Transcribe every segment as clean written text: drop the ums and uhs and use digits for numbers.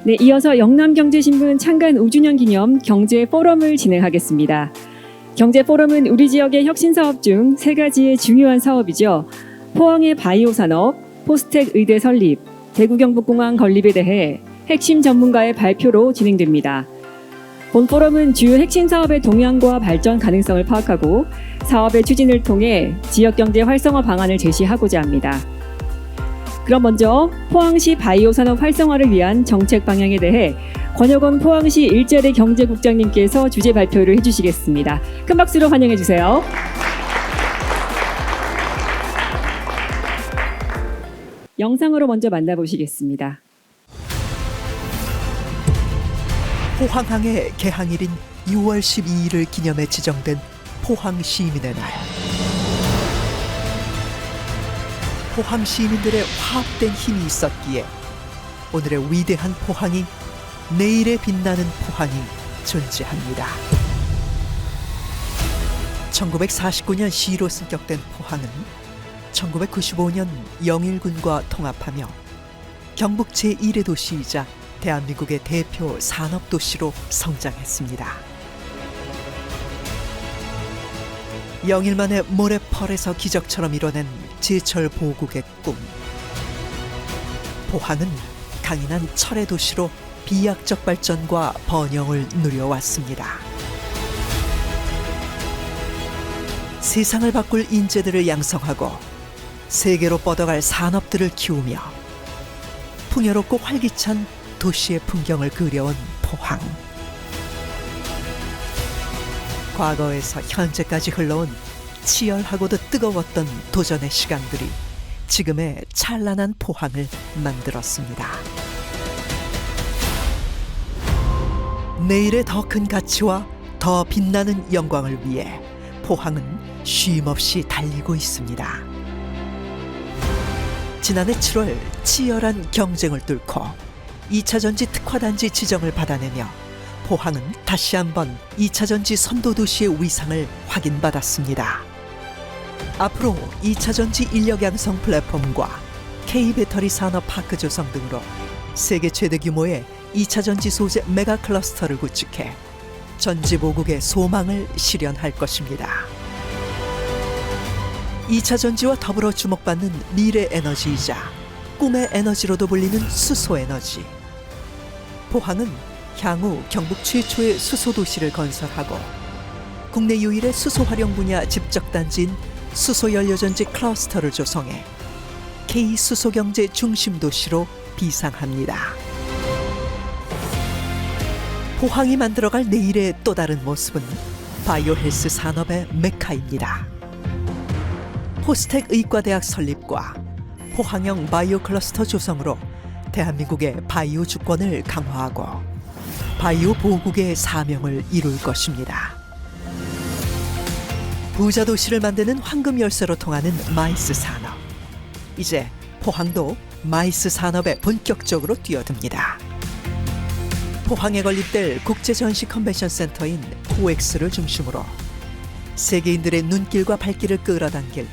네, 이어서 영남경제신문 창간 5주년 기념 경제 포럼을 진행하겠습니다. 경제 포럼은 우리 지역의 혁신 사업 중 세 가지의 중요한 사업이죠. 포항의 바이오 산업, 포스텍 의대 설립, 대구 경북공항 건립에 대해 핵심 전문가의 발표로 진행됩니다. 본 포럼은 주요 핵심 사업의 동향과 발전 가능성을 파악하고 사업의 추진을 통해 지역 경제 활성화 방안을 제시하고자 합니다. 그럼 먼저 포항시 바이오 산업 활성화를 위한 정책 방향에 대해 권혁원 포항시 일자리 경제국장님께서 주제 발표를 해주시겠습니다. 큰 박수로 환영해 주세요. 영상으로 먼저 만나보시겠습니다. 포항항의 개항일인 6월 12일을 기념해 지정된 포항 시민의 날. 포항 시민들의 화합된 힘이 있었기에 오늘의 위대한 포항이, 내일의 빛나는 포항이 존재합니다. 1949년 시로 승격된 포항은 1995년 영일군과 통합하며 경북 제1의 도시이자 대한민국의 대표 산업도시로 성장했습니다. 영일만의 모래펄에서 기적처럼 이뤄낸 제철 보국의 꿈. 포항은 강인한 철의 도시로 비약적 발전과 번영을 누려왔습니다. 세상을 바꿀 인재들을 양성하고 세계로 뻗어갈 산업들을 키우며 풍요롭고 활기찬 도시의 풍경을 그려온 포항. 과거에서 현재까지 흘러온 치열하고도 뜨거웠던 도전의 시간들이 지금의 찬란한 포항을 만들었습니다. 내일의 더 큰 가치와 더 빛나는 영광을 위해 포항은 쉼없이 달리고 있습니다. 지난해 7월 치열한 경쟁을 뚫고 2차전지 특화단지 지정을 받아내며 포항은 다시 한번 2차전지 선도도시의 위상을 확인받았습니다. 앞으로 2차전지 인력 양성 플랫폼과 K배터리 산업파크 조성 등으로 세계 최대 규모의 2차전지 소재 메가 클러스터를 구축해 전지보국의 소망을 실현할 것입니다. 2차전지와 더불어 주목받는 미래 에너지이자 꿈의 에너지로도 불리는 수소에너지. 포항은 향후 경북 최초의 수소도시를 건설하고 국내 유일의 수소 활용 분야 집적단지인 수소연료전지 클러스터를 조성해 K수소경제 중심도시로 비상합니다. 포항이 만들어갈 내일의 또 다른 모습은 바이오 헬스 산업의 메카입니다. 포스텍 의과대학 설립과 포항형 바이오 클러스터 조성으로 대한민국의 바이오 주권을 강화하고 바이오 보국의 사명을 이룰 것입니다. 부자 도시를 만드는 황금 열쇠로 통하는 마이스 산업. 이제 포항도 마이스 산업에 본격적으로 뛰어듭니다. 포항에 건립될 국제전시 컨벤션 센터인 코엑스를 중심으로 세계인들의 눈길과 발길을 끌어당길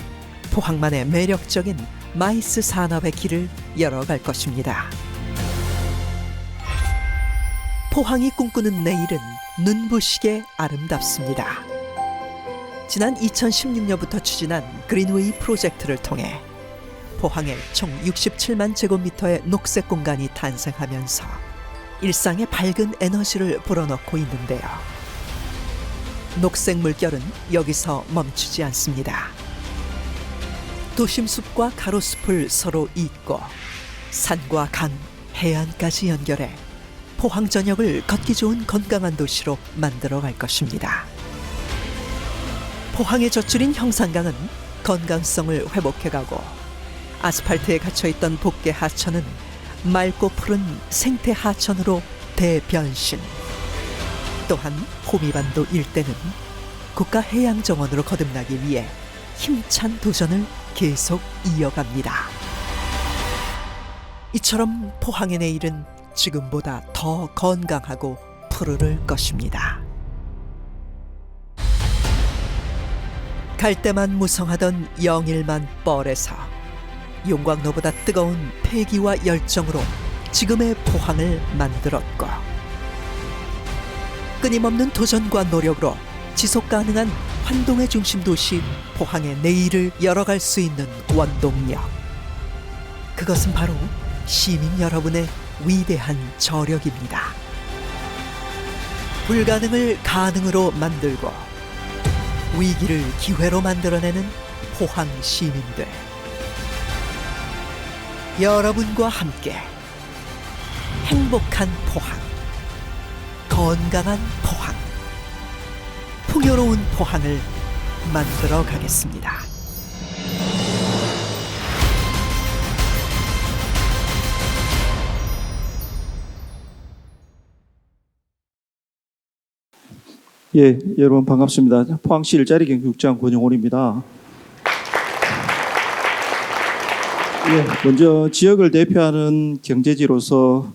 포항만의 매력적인 마이스 산업의 길을 열어갈 것입니다. 포항이 꿈꾸는 내일은 눈부시게 아름답습니다. 지난 2016년부터 추진한 그린웨이 프로젝트를 통해 포항에 총 67만 제곱미터의 녹색 공간이 탄생하면서 일상의 밝은 에너지를 불어넣고 있는데요. 녹색 물결은 여기서 멈추지 않습니다. 도심숲과 가로숲을 서로 잇고 산과 강, 해안까지 연결해 포항 전역을 걷기 좋은 건강한 도시로 만들어갈 것입니다. 포항에 젖줄인 형산강은 건강성을 회복해가고 아스팔트에 갇혀있던 복개 하천은 맑고 푸른 생태 하천으로 대변신. 또한 호미반도 일대는 국가해양정원으로 거듭나기 위해 힘찬 도전을 계속 이어갑니다. 이처럼 포항의 내일은 지금보다 더 건강하고 푸르를 것입니다. 갈 때만 무성하던 영일만 뻘에서 용광로보다 뜨거운 패기와 열정으로 지금의 포항을 만들었고, 끊임없는 도전과 노력으로 지속 가능한 활동의 중심 도시 포항의 내일을 열어갈 수 있는 원동력. 그것은 바로 시민 여러분의 위대한 저력입니다. 불가능을 가능으로 만들고 위기를 기회로 만들어내는 포항 시민들. 여러분과 함께 행복한 포항, 건강한 포항, 풍요로운 포항을 만들어 가겠습니다. 예, 여러분 반갑습니다. 포항시 일자리 경기국장 권영훈입니다. 예, 먼저 지역을 대표하는 경제지로서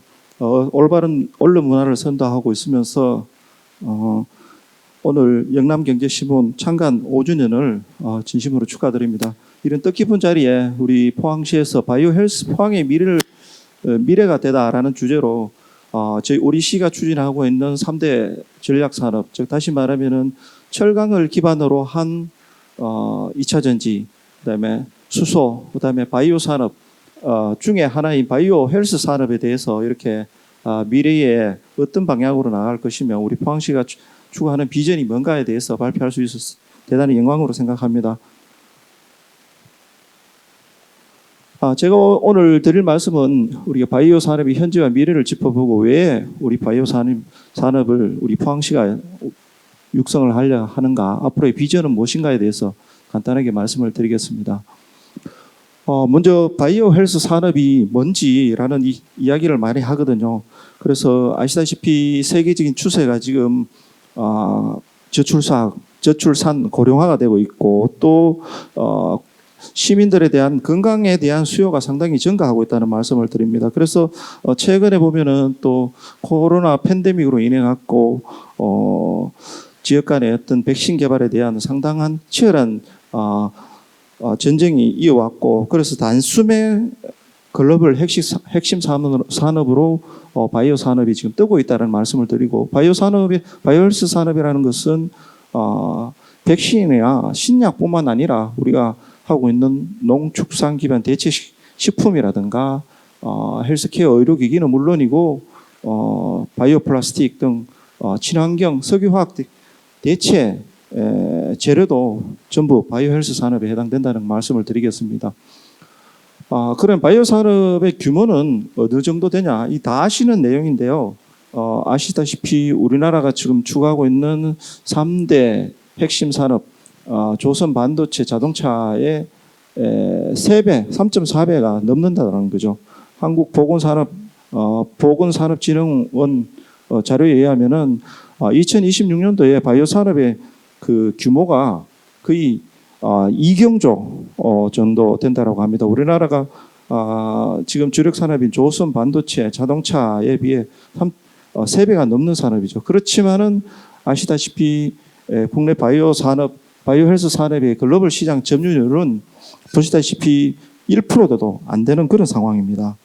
올바른 언론 문화를 선도하고 있으면서 오늘 영남경제신문 창간 5주년을 진심으로 축하드립니다. 이런 뜻깊은 자리에 우리 포항시에서 바이오 헬스 포항의 미래가 되다라는 주제로 저희 우리 시가 추진하고 있는 3대 전략 산업, 즉 다시 말하면은 철강을 기반으로 한 2차 전지, 그다음에 수소, 그다음에 바이오 산업 중에 하나인 바이오 헬스 산업에 대해서 이렇게 미래에 어떤 방향으로 나갈 것이며 우리 포항시가 추구하는 비전이 뭔가에 대해서 발표할 수 있어서 대단히 영광으로 생각합니다. 제가 오늘 드릴 말씀은 우리가 바이오 산업의 현재와 미래를 짚어보고 왜 우리 바이오 산업을 우리 포항시가 육성을 하려 하는가, 앞으로의 비전은 무엇인가에 대해서 간단하게 말씀을 드리겠습니다. 먼저 바이오 헬스 산업이 뭔지라는 이야기를 많이 하거든요. 그래서 아시다시피 세계적인 추세가 지금 저출산 고령화가 되고 있고 또 시민들에 대한 건강에 대한 수요가 상당히 증가하고 있다는 말씀을 드립니다. 그래서 최근에 보면은 또 코로나 팬데믹으로 인해 갖고 지역 간의 어떤 백신 개발에 대한 상당한 치열한 전쟁이 이어왔고, 그래서 단숨에 글로벌 핵심 산업으로 바이오 산업이 지금 뜨고 있다는 말씀을 드리고, 바이오 헬스 산업이라는 것은 백신이나 신약뿐만 아니라 우리가 하고 있는 농축산 기반 대체 식품이라든가 헬스케어 의료기기는 물론이고 바이오 플라스틱 등 친환경 석유화학 대체 재료도 전부 바이오 헬스 산업에 해당된다는 말씀을 드리겠습니다. 그럼 바이오 산업의 규모는 어느 정도 되냐? 다 아시는 내용인데요. 아시다시피 우리나라가 지금 추구하고 있는 3대 핵심 산업, 조선 반도체 자동차의 3배, 3.4배가 넘는다는 거죠. 한국 보건산업진흥원 자료에 의하면은 2026년도에 바이오 산업의 그 규모가 거의 2경조 정도 된다라고 합니다. 우리나라가 지금 주력 산업인 조선 반도체 자동차에 비해 3배가 넘는 산업이죠. 그렇지만은 아시다시피 국내 바이오 헬스 산업의 글로벌 시장 점유율은 보시다시피 1%도 안 되는 그런 상황입니다.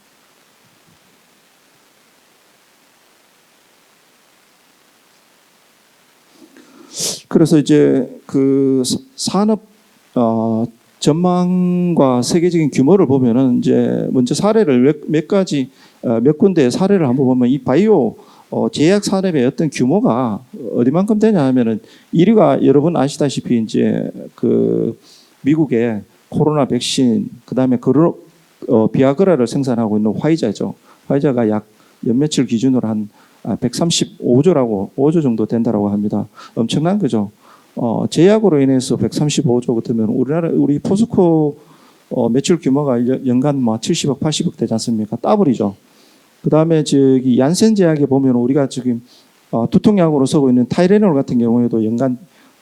그래서 이제 그 산업 전망과 세계적인 규모를 보면은 이제 먼저 사례를 몇 군데 사례를 한번 보면 이 바이오 제약 산업의 어떤 규모가 어디만큼 되냐 하면은 1위가 여러분 아시다시피 이제 그 미국의 코로나 백신, 그다음에 비아그라를 생산하고 있는 화이자죠. 화이자가 약 연매출 기준으로 한 5조 정도 된다라고 합니다. 엄청난 거죠. 제약으로 인해서 135조 같으면 우리 포스코 매출 규모가 연간 70억, 80억 되지 않습니까? 더블이죠. 그 다음에 저기 얀센 제약에 보면 우리가 지금 두통약으로 쓰고 있는 타이레놀 같은 경우에도 연간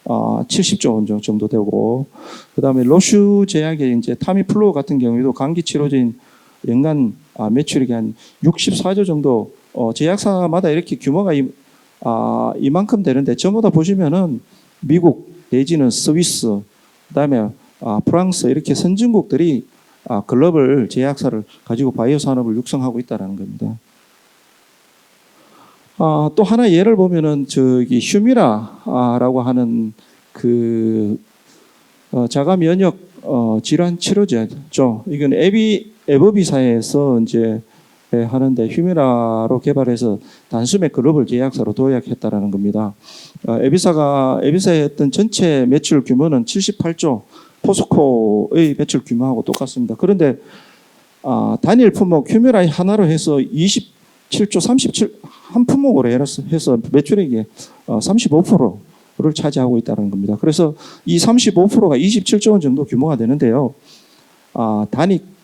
70조 원 정도 되고, 그 다음에 로슈 제약의 이제 타미플루 같은 경우에도 감기 치료제인 연간 매출이 한 64조 정도, 제약사마다 이렇게 규모가 이만큼 되는데 전부 다 보시면은 미국 내지는 스위스, 그 다음에 프랑스 이렇게 선진국들이 글로벌 제약사를 가지고 바이오 산업을 육성하고 있다라는 겁니다. 또 하나 예를 보면은 저기 휴미라라고 하는 그 자가 면역 질환 치료제죠. 이건 에버비사에서 이제 하는데 휴미라로 개발해서 단숨에 글로벌 제약사로 도약했다라는 겁니다. 에비사의 어떤 전체 매출 규모는 78조, 포스코의 매출 규모하고 똑같습니다. 그런데 단일 품목 휴미라 하나로 해서 27조 37 한 품목으로 해서 매출액의 35%를 차지하고 있다는 겁니다. 그래서 이 35%가 27조 원 정도 규모가 되는데요.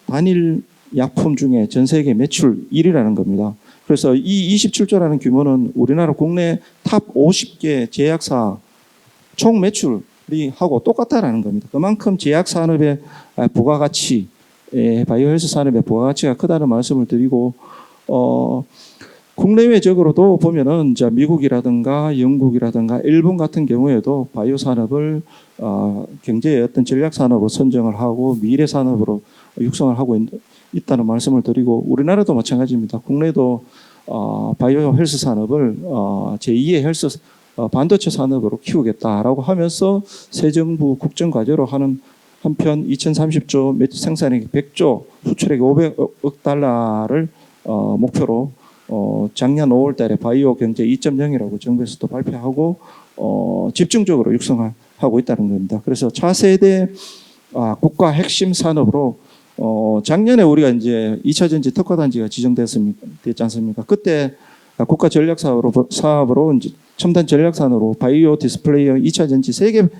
단일 약품 중에 전 세계 매출 1위라는 겁니다. 그래서 이 27조라는 규모는 우리나라 국내 탑 50개 제약사 총 매출이 하고 똑같다라는 겁니다. 그만큼 제약 산업의 부가가치, 바이오 헬스 산업의 부가가치가 크다는 말씀을 드리고, 국내외적으로도 보면은 이제 미국이라든가 영국이라든가 일본 같은 경우에도 바이오 산업을 경제의 어떤 전략 산업으로 선정을 하고 미래 산업으로 육성을 하고 있다는 말씀을 드리고, 우리나라도 마찬가지입니다. 국내도 바이오 헬스 산업을 제2의 헬스 반도체 산업으로 키우겠다라고 하면서 새 정부 국정 과제로 하는 한편 2030조 생산액 100조, 수출액 500억 달러를 목표로 작년 5월 달에 바이오 경제 2.0이라고 정부에서도 발표하고 집중적으로 육성하고 있다는 겁니다. 그래서 차세대 국가 핵심 산업으로 작년에 우리가 이제 2차 전지 특화 단지가 지정됐지 않습니까? 그때 국가 전략 사업으로 이제 첨단 전략 산업으로 바이오 디스플레이어 2차 전지 3개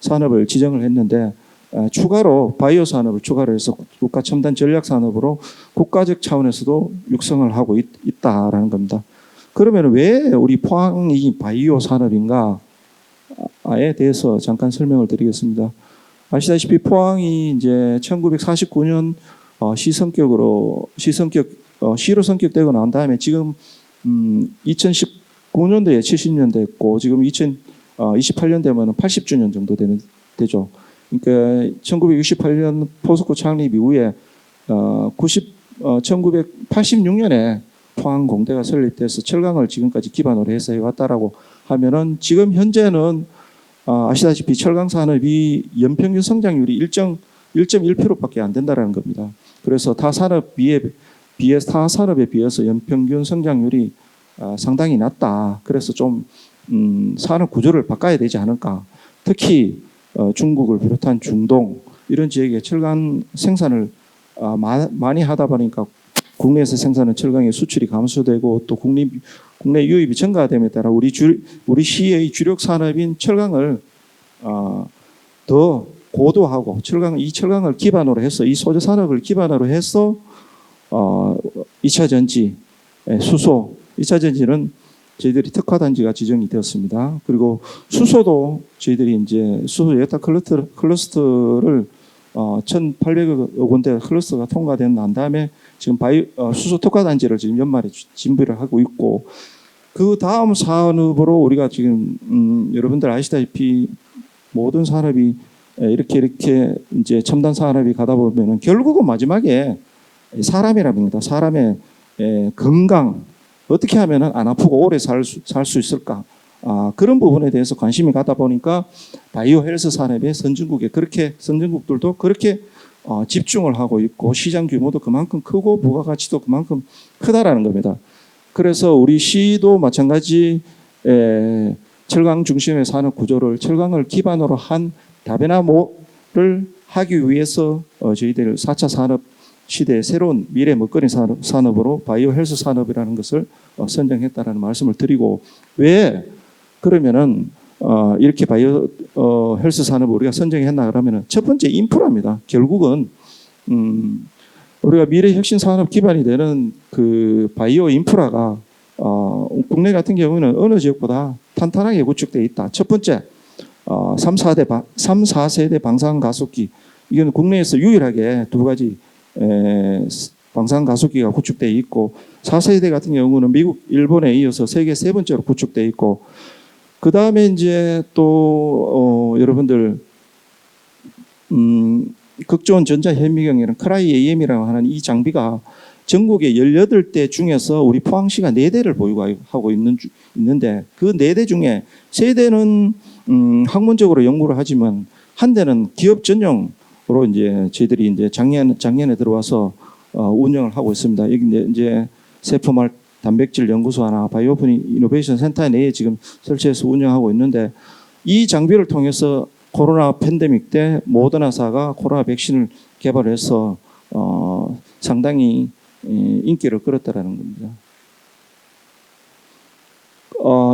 산업을 지정을 했는데, 추가로 바이오 산업을 추가로 해서 국가 첨단 전략 산업으로 국가적 차원에서도 육성을 하고 있다라는 겁니다. 그러면 왜 우리 포항이 바이오 산업인가에 대해서 잠깐 설명을 드리겠습니다. 아시다시피 포항이 이제 1949년 시로 성격되고 난 다음에 지금 2019년도에 70년 됐고 지금 2028년 되면 80주년 정도 되죠. 그러니까 1968년 포스코 창립 이후에 1986년에 포항공대가 설립돼서 철강을 지금까지 기반으로 해서 해왔다라고 하면은, 지금 현재는 아시다시피 철강 산업이 연평균 성장률이 1.1%밖에 안 된다라는 겁니다. 그래서 타 산업에 비해서 연평균 성장률이 상당히 낮다. 그래서 좀 산업 구조를 바꿔야 되지 않을까. 특히 중국을 비롯한 중동 이런 지역에 철강 생산을 많이 하다 보니까 국내에서 생산한 철강의 수출이 감소되고 또 국내 유입이 증가됨에 따라 우리 시의 주력 산업인 철강을 더 고도하고 이 철강을 기반으로 해서 이 소재 산업을 기반으로 해서 2차 전지, 수소, 2차 전지는 저희들이 특화 단지가 지정이 되었습니다. 그리고 수소도 저희들이 이제 수소 예타 클러스터를 1,800억 원대 클러스터가 통과된 난 다음에 지금 수소 특화 단지를 지금 연말에 준비를 하고 있고, 그 다음 산업으로 우리가 지금 여러분들 아시다시피 모든 산업이 이렇게 이제 첨단 산업이 가다 보면은 결국은 마지막에 사람이랍니다. 사람의 건강, 어떻게 하면은 안 아프고 오래 살 수 있을까? 그런 부분에 대해서 관심이 가다 보니까 바이오 헬스 산업의 선진국들도 그렇게 집중을 하고 있고 시장 규모도 그만큼 크고 부가가치도 그만큼 크다라는 겁니다. 그래서 우리 시도 마찬가지 철강 중심의 산업 구조를 철강을 기반으로 한 다변화를 하기 위해서 저희들 4차 산업 시대의 새로운 미래 먹거리 산업으로 바이오 헬스 산업이라는 것을 선정했다라는 말씀을 드리고, 왜 그러면은 이렇게 바이오 헬스 산업을 우리가 선정했나 그러면은 첫 번째 인프라입니다. 결국은 우리가 미래 혁신 산업 기반이 되는 그 바이오 인프라가 국내 같은 경우는 어느 지역보다 탄탄하게 구축되어 있다. 첫 번째 3, 4세대 방산 가속기, 이건 국내에서 유일하게 두 가지 방산 가속기가 구축되어 있고, 4세대 같은 경우는 미국, 일본에 이어서 세계 세 번째로 구축되어 있고, 그 다음에 이제 또 여러분들 극저온 전자 현미경이라는 크라이 AM이라고 하는 이 장비가 전국에 18대 중에서 우리 포항시가 4대를 보유하고 있는데 그 4대 중에 3대는 학문적으로 연구를 하지만 한 대는 기업 전용으로 이제 저희들이 이제 작년에 들어와서 운영을 하고 있습니다. 여기 이제 세포말 단백질 연구소 하나 바이오픈 이노베이션 센터 내에 지금 설치해서 운영하고 있는데 이 장비를 통해서 코로나 팬데믹 때 모더나사가 코로나 백신을 개발해서 상당히 인기를 끌었다라는 겁니다.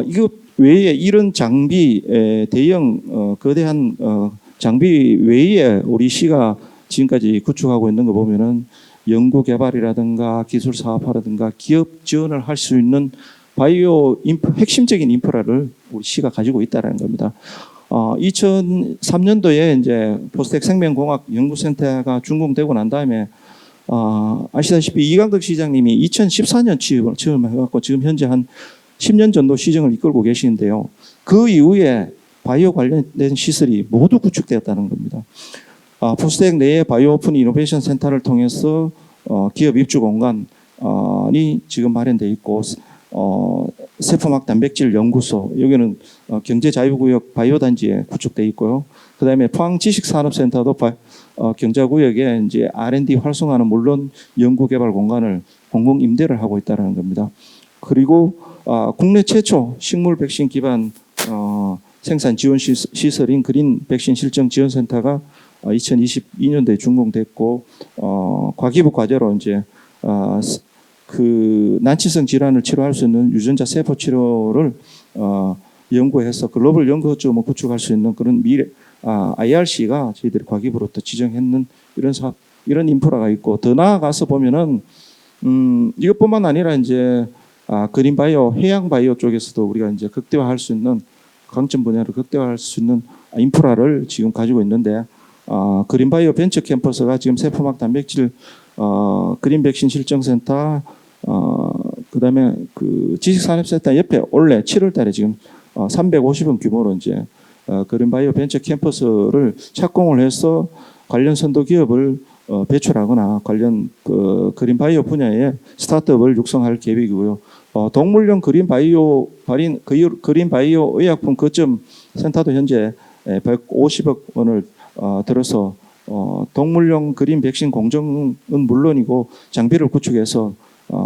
이것 외에 이런 장비, 대형 거대한 장비 외에 우리 시가 지금까지 구축하고 있는 거 보면은 연구 개발이라든가 기술 사업화라든가 기업 지원을 할 수 있는 바이오 핵심적인 인프라를 우리 시가 가지고 있다라는 겁니다. 2003년도에 이제 포스텍 생명공학 연구센터가 준공되고 난 다음에 아시다시피 이강덕 시장님이 2014년 취임을 해갖고 지금 현재 한 10년 정도 시정을 이끌고 계시는데요. 그 이후에 바이오 관련된 시설이 모두 구축되었다는 겁니다. 포스텍 내에 바이오 오픈 이노베이션 센터를 통해서 기업 입주 공간이 지금 마련되어 있고 세포막 단백질 연구소 여기는 경제자유구역 바이오단지에 구축되어 있고요. 그다음에 포항 지식산업센터도 경자구역에 이제 R&D 활성화는 물론 연구개발 공간을 공공 임대를 하고 있다는 겁니다. 그리고 국내 최초 식물 백신 기반 생산 지원 시설인 그린 백신 실정 지원센터가 2022년도에 준공됐고 과기부 과제로 이제 그 난치성 질환을 치료할 수 있는 유전자 세포 치료를 연구해서 글로벌 연구점을 구축할 수 있는 그런 미래 IRC가 저희들이 과기부로부터 지정했는 이런 사업, 이런 인프라가 있고 더 나아가서 보면은 이것뿐만 아니라 이제 그린 바이오, 해양 바이오 쪽에서도 우리가 이제 극대화할 수 있는 강점 분야를 극대화할 수 있는 인프라를 지금 가지고 있는데 그린 바이오 벤처 캠퍼스가 지금 세포막 단백질 그린 백신 실정센터 그다음에 그 지식산업센터 옆에 올해 7월달에 지금 350원 규모로 이제 그린 바이오 벤처 캠퍼스를 착공을 해서 관련 선도 기업을 배출하거나 관련 그 그린 바이오 분야의 스타트업을 육성할 계획이고요. 동물용 그린 바이오 의약품 거점 센터도 현재 150억 원을 들어서 동물용 그린 백신 공정은 물론이고 장비를 구축해서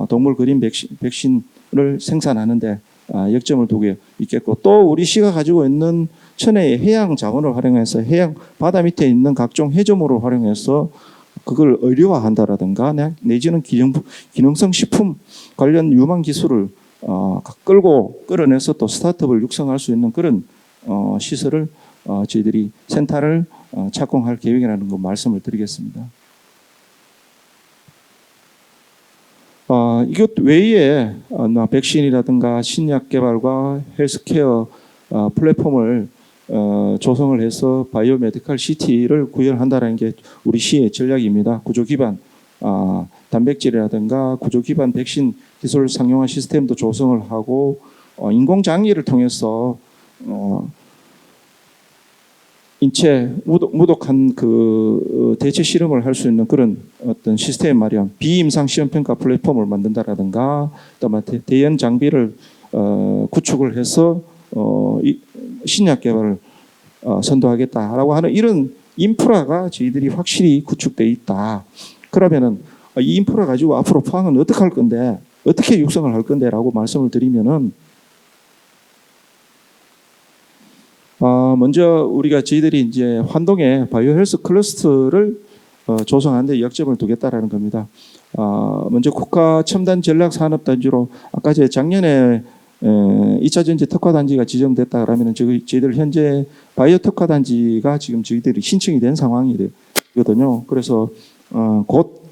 동물 그린 백신을 생산하는데 역점을 두고 있겠고 또 우리 시가 가지고 있는 천혜의 해양 자원을 활용해서 해양 바다 밑에 있는 각종 해조물을 활용해서 그걸 의료화한다라든가 내지는 기능성 식품 관련 유망 기술을 끌어내서 또 스타트업을 육성할 수 있는 그런 시설을 저희들이 센터를 착공할 계획이라는 거 말씀을 드리겠습니다. 이것 외에 백신이라든가 신약 개발과 헬스케어 플랫폼을 조성을 해서 바이오 메디컬 시티를 구현한다는 게 우리 시의 전략입니다. 구조 기반 단백질이라든가 구조 기반 백신 기술 상용화 시스템도 조성을 하고 인공 장기를 통해서 인체 무독한 그 대체 실험을 할 수 있는 그런 어떤 시스템 마련, 비임상 시험 평가 플랫폼을 만든다라든가, 또한 대형 장비를 구축을 해서 신약 개발을 선도하겠다라고 하는 이런 인프라가 저희들이 확실히 구축돼 있다. 그러면은 이 인프라 가지고 앞으로 포항은 어떻게 할 건데, 어떻게 육성을 할 건데라고 말씀을 드리면은. 먼저 우리가 저희들이 이제 환동에 바이오 헬스 클러스터를 조성하는데 역점을 두겠다라는 겁니다. 먼저 국가 첨단 전략 산업 단지로 아까 제 작년에 2차 전지 특화 단지가 지정됐다 그러면 저희들 현재 바이오 특화 단지가 지금 저희들이 신청이 된 상황이거든요. 그래서 곧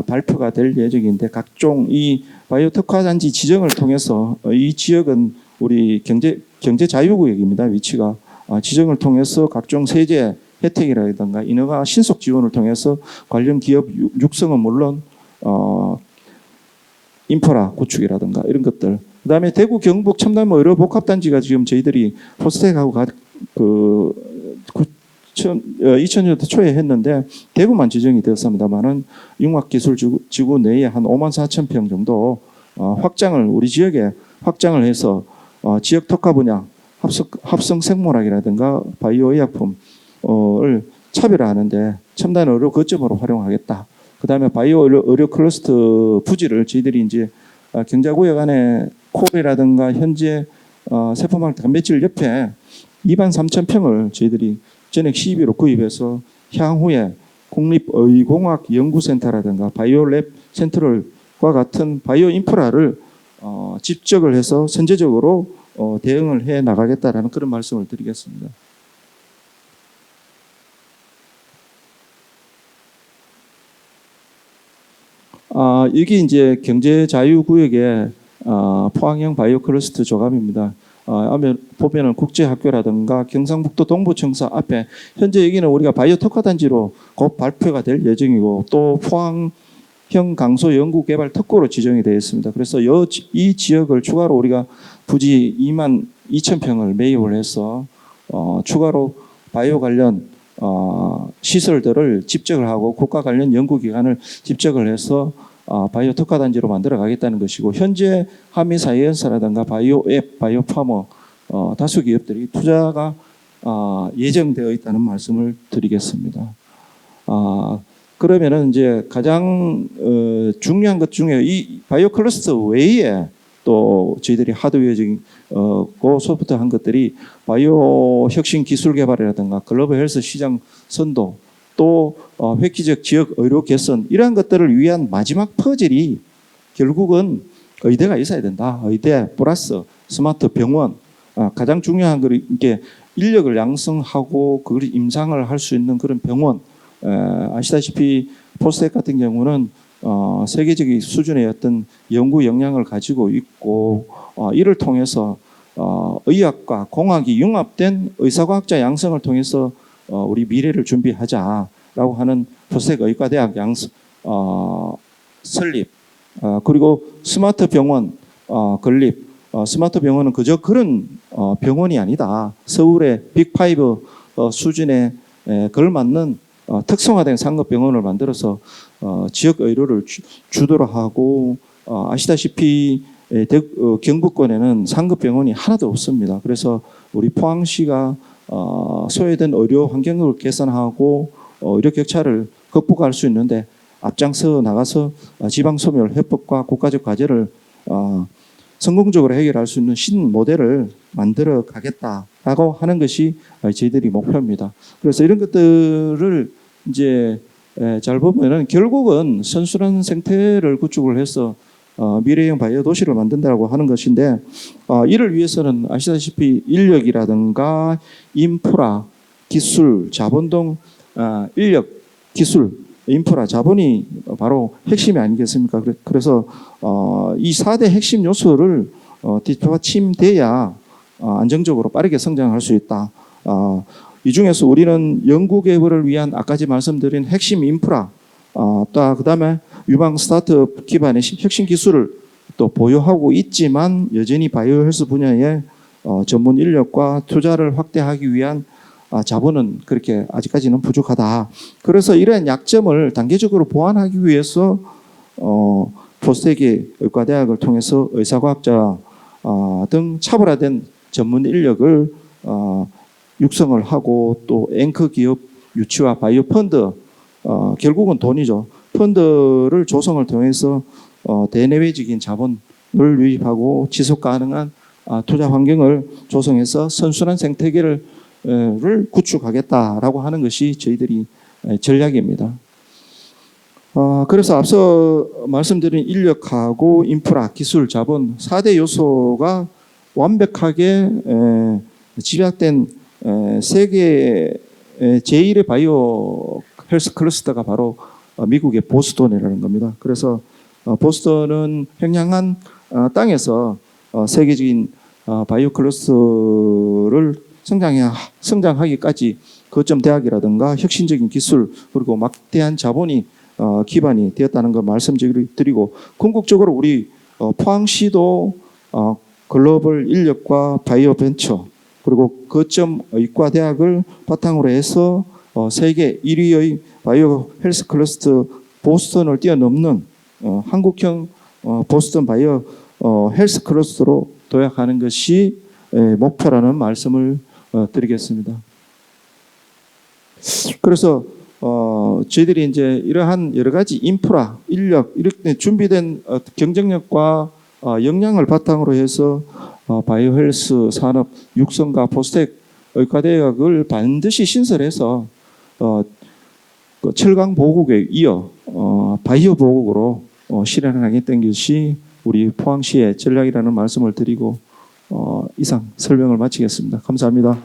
발표가 될 예정인데 각종 이 바이오 특화 단지 지정을 통해서 이 지역은 우리 경제 자유구역입니다. 위치가 지정을 통해서 각종 세제 혜택이라든가 인허가 신속 지원을 통해서 관련 기업 육성은 물론 인프라 구축이라든가 이런 것들. 그다음에 대구 경북 첨단 의료 복합단지가 지금 저희들이 포스텍하고 2000년도 초에 했는데 대구만 지정이 되었습니다만은 융합기술지구 내에 한 5만 4천 평 정도 확장을 우리 지역에 확장을 해서 지역 특화 분야 합성 생물학이라든가 바이오 의약품을 차별화하는데 첨단 의료 거점으로 활용하겠다. 그다음에 바이오 의료 클러스터 부지를 저희들이 이제 경자구역 안에 콜이라든가 현재 세포막 단백질 옆에 2만 3천 평을 저희들이 전액 CB로 구입해서 향후에 국립의공학연구센터라든가 바이오랩 센터들과 같은 바이오 인프라를 집적을 해서 선제적으로 대응을 해 나가겠다라는 그런 말씀을 드리겠습니다. 여기 이제 경제자유구역의 포항형 바이오 클러스터 조감입니다. 보면은 국제학교라든가 경상북도 동부청사 앞에 현재 여기는 우리가 바이오 특화단지로 곧 발표가 될 예정이고 또 포항형 강소 연구개발 특구로 지정이 되어 있습니다. 그래서 이 지역을 추가로 우리가 부지 2만 2천 평을 매입을 해서 추가로 바이오 관련 시설들을 집적을 하고 국가 관련 연구기관을 집적을 해서 바이오 특화단지로 만들어 가겠다는 것이고 현재 한미사이언스라든가 바이오앱, 바이오파머 다수 기업들이 투자가 예정되어 있다는 말씀을 드리겠습니다. 그러면은 이제 가장 중요한 것 중에 이 바이오 클러스터 외에 또 저희들이 하드웨어적인 소프트한 것들이 바이오 혁신 기술 개발이라든가 글로벌 헬스 시장 선도 또 획기적 지역 의료 개선 이러한 것들을 위한 마지막 퍼즐이 결국은 의대가 있어야 된다. 의대 플러스 스마트 병원 가장 중요한 게 인력을 양성하고 그걸 임상을 할 수 있는 그런 병원 아시다시피 포스텍 같은 경우는 세계적인 수준의 어떤 연구 역량을 가지고 있고 이를 통해서 의학과 공학이 융합된 의사과학자 양성을 통해서 우리 미래를 준비하자라고 하는 포스텍 의과대학 설립 그리고 스마트 병원 건립 스마트 병원은 그저 그런 병원이 아니다. 서울의 빅5 수준에 걸맞는 특성화된 상급병원을 만들어서 지역 의료를 주도로 하고 아시다시피 경북권에는 상급병원이 하나도 없습니다. 그래서 우리 포항시가 소외된 의료 환경을 개선하고 의료 격차를 극복할 수 있는데 앞장서 나가서 지방소멸 해법과 국가적 과제를 성공적으로 해결할 수 있는 신 모델을 만들어 가겠다라고 하는 것이 저희들이 목표입니다. 그래서 이런 것들을 이제 잘 보면은 결국은 선순환 생태를 구축을 해서 미래형 바이오 도시를 만든다고 하는 것인데 이를 위해서는 아시다시피 인력이라든가 인프라, 기술, 자본 등 인력, 기술, 인프라, 자본이 바로 핵심이 아니겠습니까? 그래서 이 4대 핵심 요소를 뒷받침돼야 안정적으로 빠르게 성장할 수 있다. 이 중에서 우리는 연구 개발을 위한 아까지 말씀드린 핵심 인프라, 또 그다음에 유망 스타트업 기반의 혁신 기술을 또 보유하고 있지만 여전히 바이오 헬스 분야에 전문 인력과 투자를 확대하기 위한 자본은 그렇게 아직까지는 부족하다. 그래서 이러한 약점을 단계적으로 보완하기 위해서 포스텍의 의과대학을 통해서 의사과학자 등 차별화된 전문 인력을 육성을 하고 또 앵커 기업 유치와 바이오 펀드 결국은 돈이죠. 펀드를 조성을 통해서 대내외적인 자본을 유입하고 지속 가능한 투자 환경을 조성해서 선순환 생태계를 구축하겠다라고 하는 것이 저희들이 전략입니다. 그래서 앞서 말씀드린 인력하고 인프라, 기술, 자본 4대 요소가 완벽하게 집약된 세계 제1의 바이오 헬스 클러스터가 바로 미국의 보스턴이라는 겁니다. 그래서 보스턴은 평양한 땅에서 세계적인 바이오 클러스터를 성장하기까지 거점 대학이라든가 혁신적인 기술 그리고 막대한 자본이 기반이 되었다는 걸 말씀드리고 궁극적으로 우리 포항시도 글로벌 인력과 바이오 벤처 그리고 거점 의과대학을 바탕으로 해서 세계 1위의 바이오 헬스 클러스터 보스턴을 뛰어넘는 한국형 보스턴 바이오 헬스 클러스터로 도약하는 것이 목표라는 말씀을 드리겠습니다. 그래서 저희들이 이제 이러한 여러 가지 인프라, 인력 이렇게 준비된 경쟁력과 역량을 바탕으로 해서 바이오 헬스 산업 육성과 포스텍 의과대학을 반드시 신설해서 그 철강 보국에 이어 바이오 보국으로 실현하겠다는 것이 우리 포항시의 전략이라는 말씀을 드리고 이상 설명을 마치겠습니다. 감사합니다.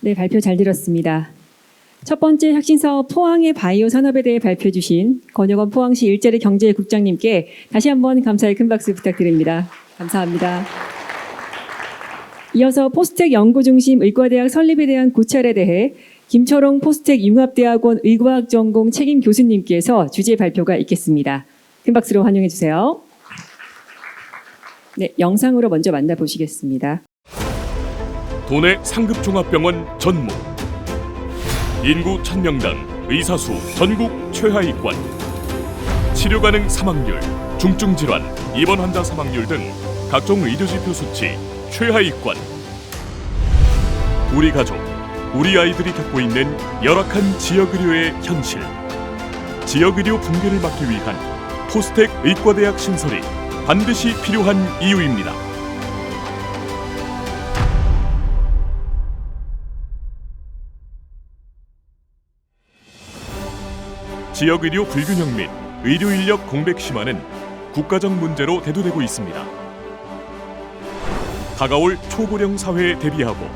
네, 발표 잘 들었습니다. 첫 번째 혁신사업 포항의 바이오 산업에 대해 발표해 주신 권혁원 포항시 일자리 경제국장님께 다시 한번 감사의 큰 박수 부탁드립니다. 감사합니다. 이어서 포스텍 연구중심 의과대학 설립에 대한 고찰에 대해 김철홍 포스텍 융합대학원 의과학 전공 책임 교수님께서 주제 발표가 있겠습니다. 큰 박수로 환영해 주세요. 네, 영상으로 먼저 만나보시겠습니다. 도내 상급종합병원 전무, 인구 1000명당 의사수 전국 최하위권, 치료 가능 사망률, 중증 질환, 입원 환자 사망률 등 각종 의료지표 수치 최하위권. 우리 가족, 우리 아이들이 겪고 있는 열악한 지역의료의 현실, 지역의료 붕괴를 막기 위한 포스텍 의과대학 신설이 반드시 필요한 이유입니다. 지역의료 불균형 및 의료인력 공백 심화는 국가적 문제로 대두되고 있습니다. 다가올 초고령 사회에 대비하고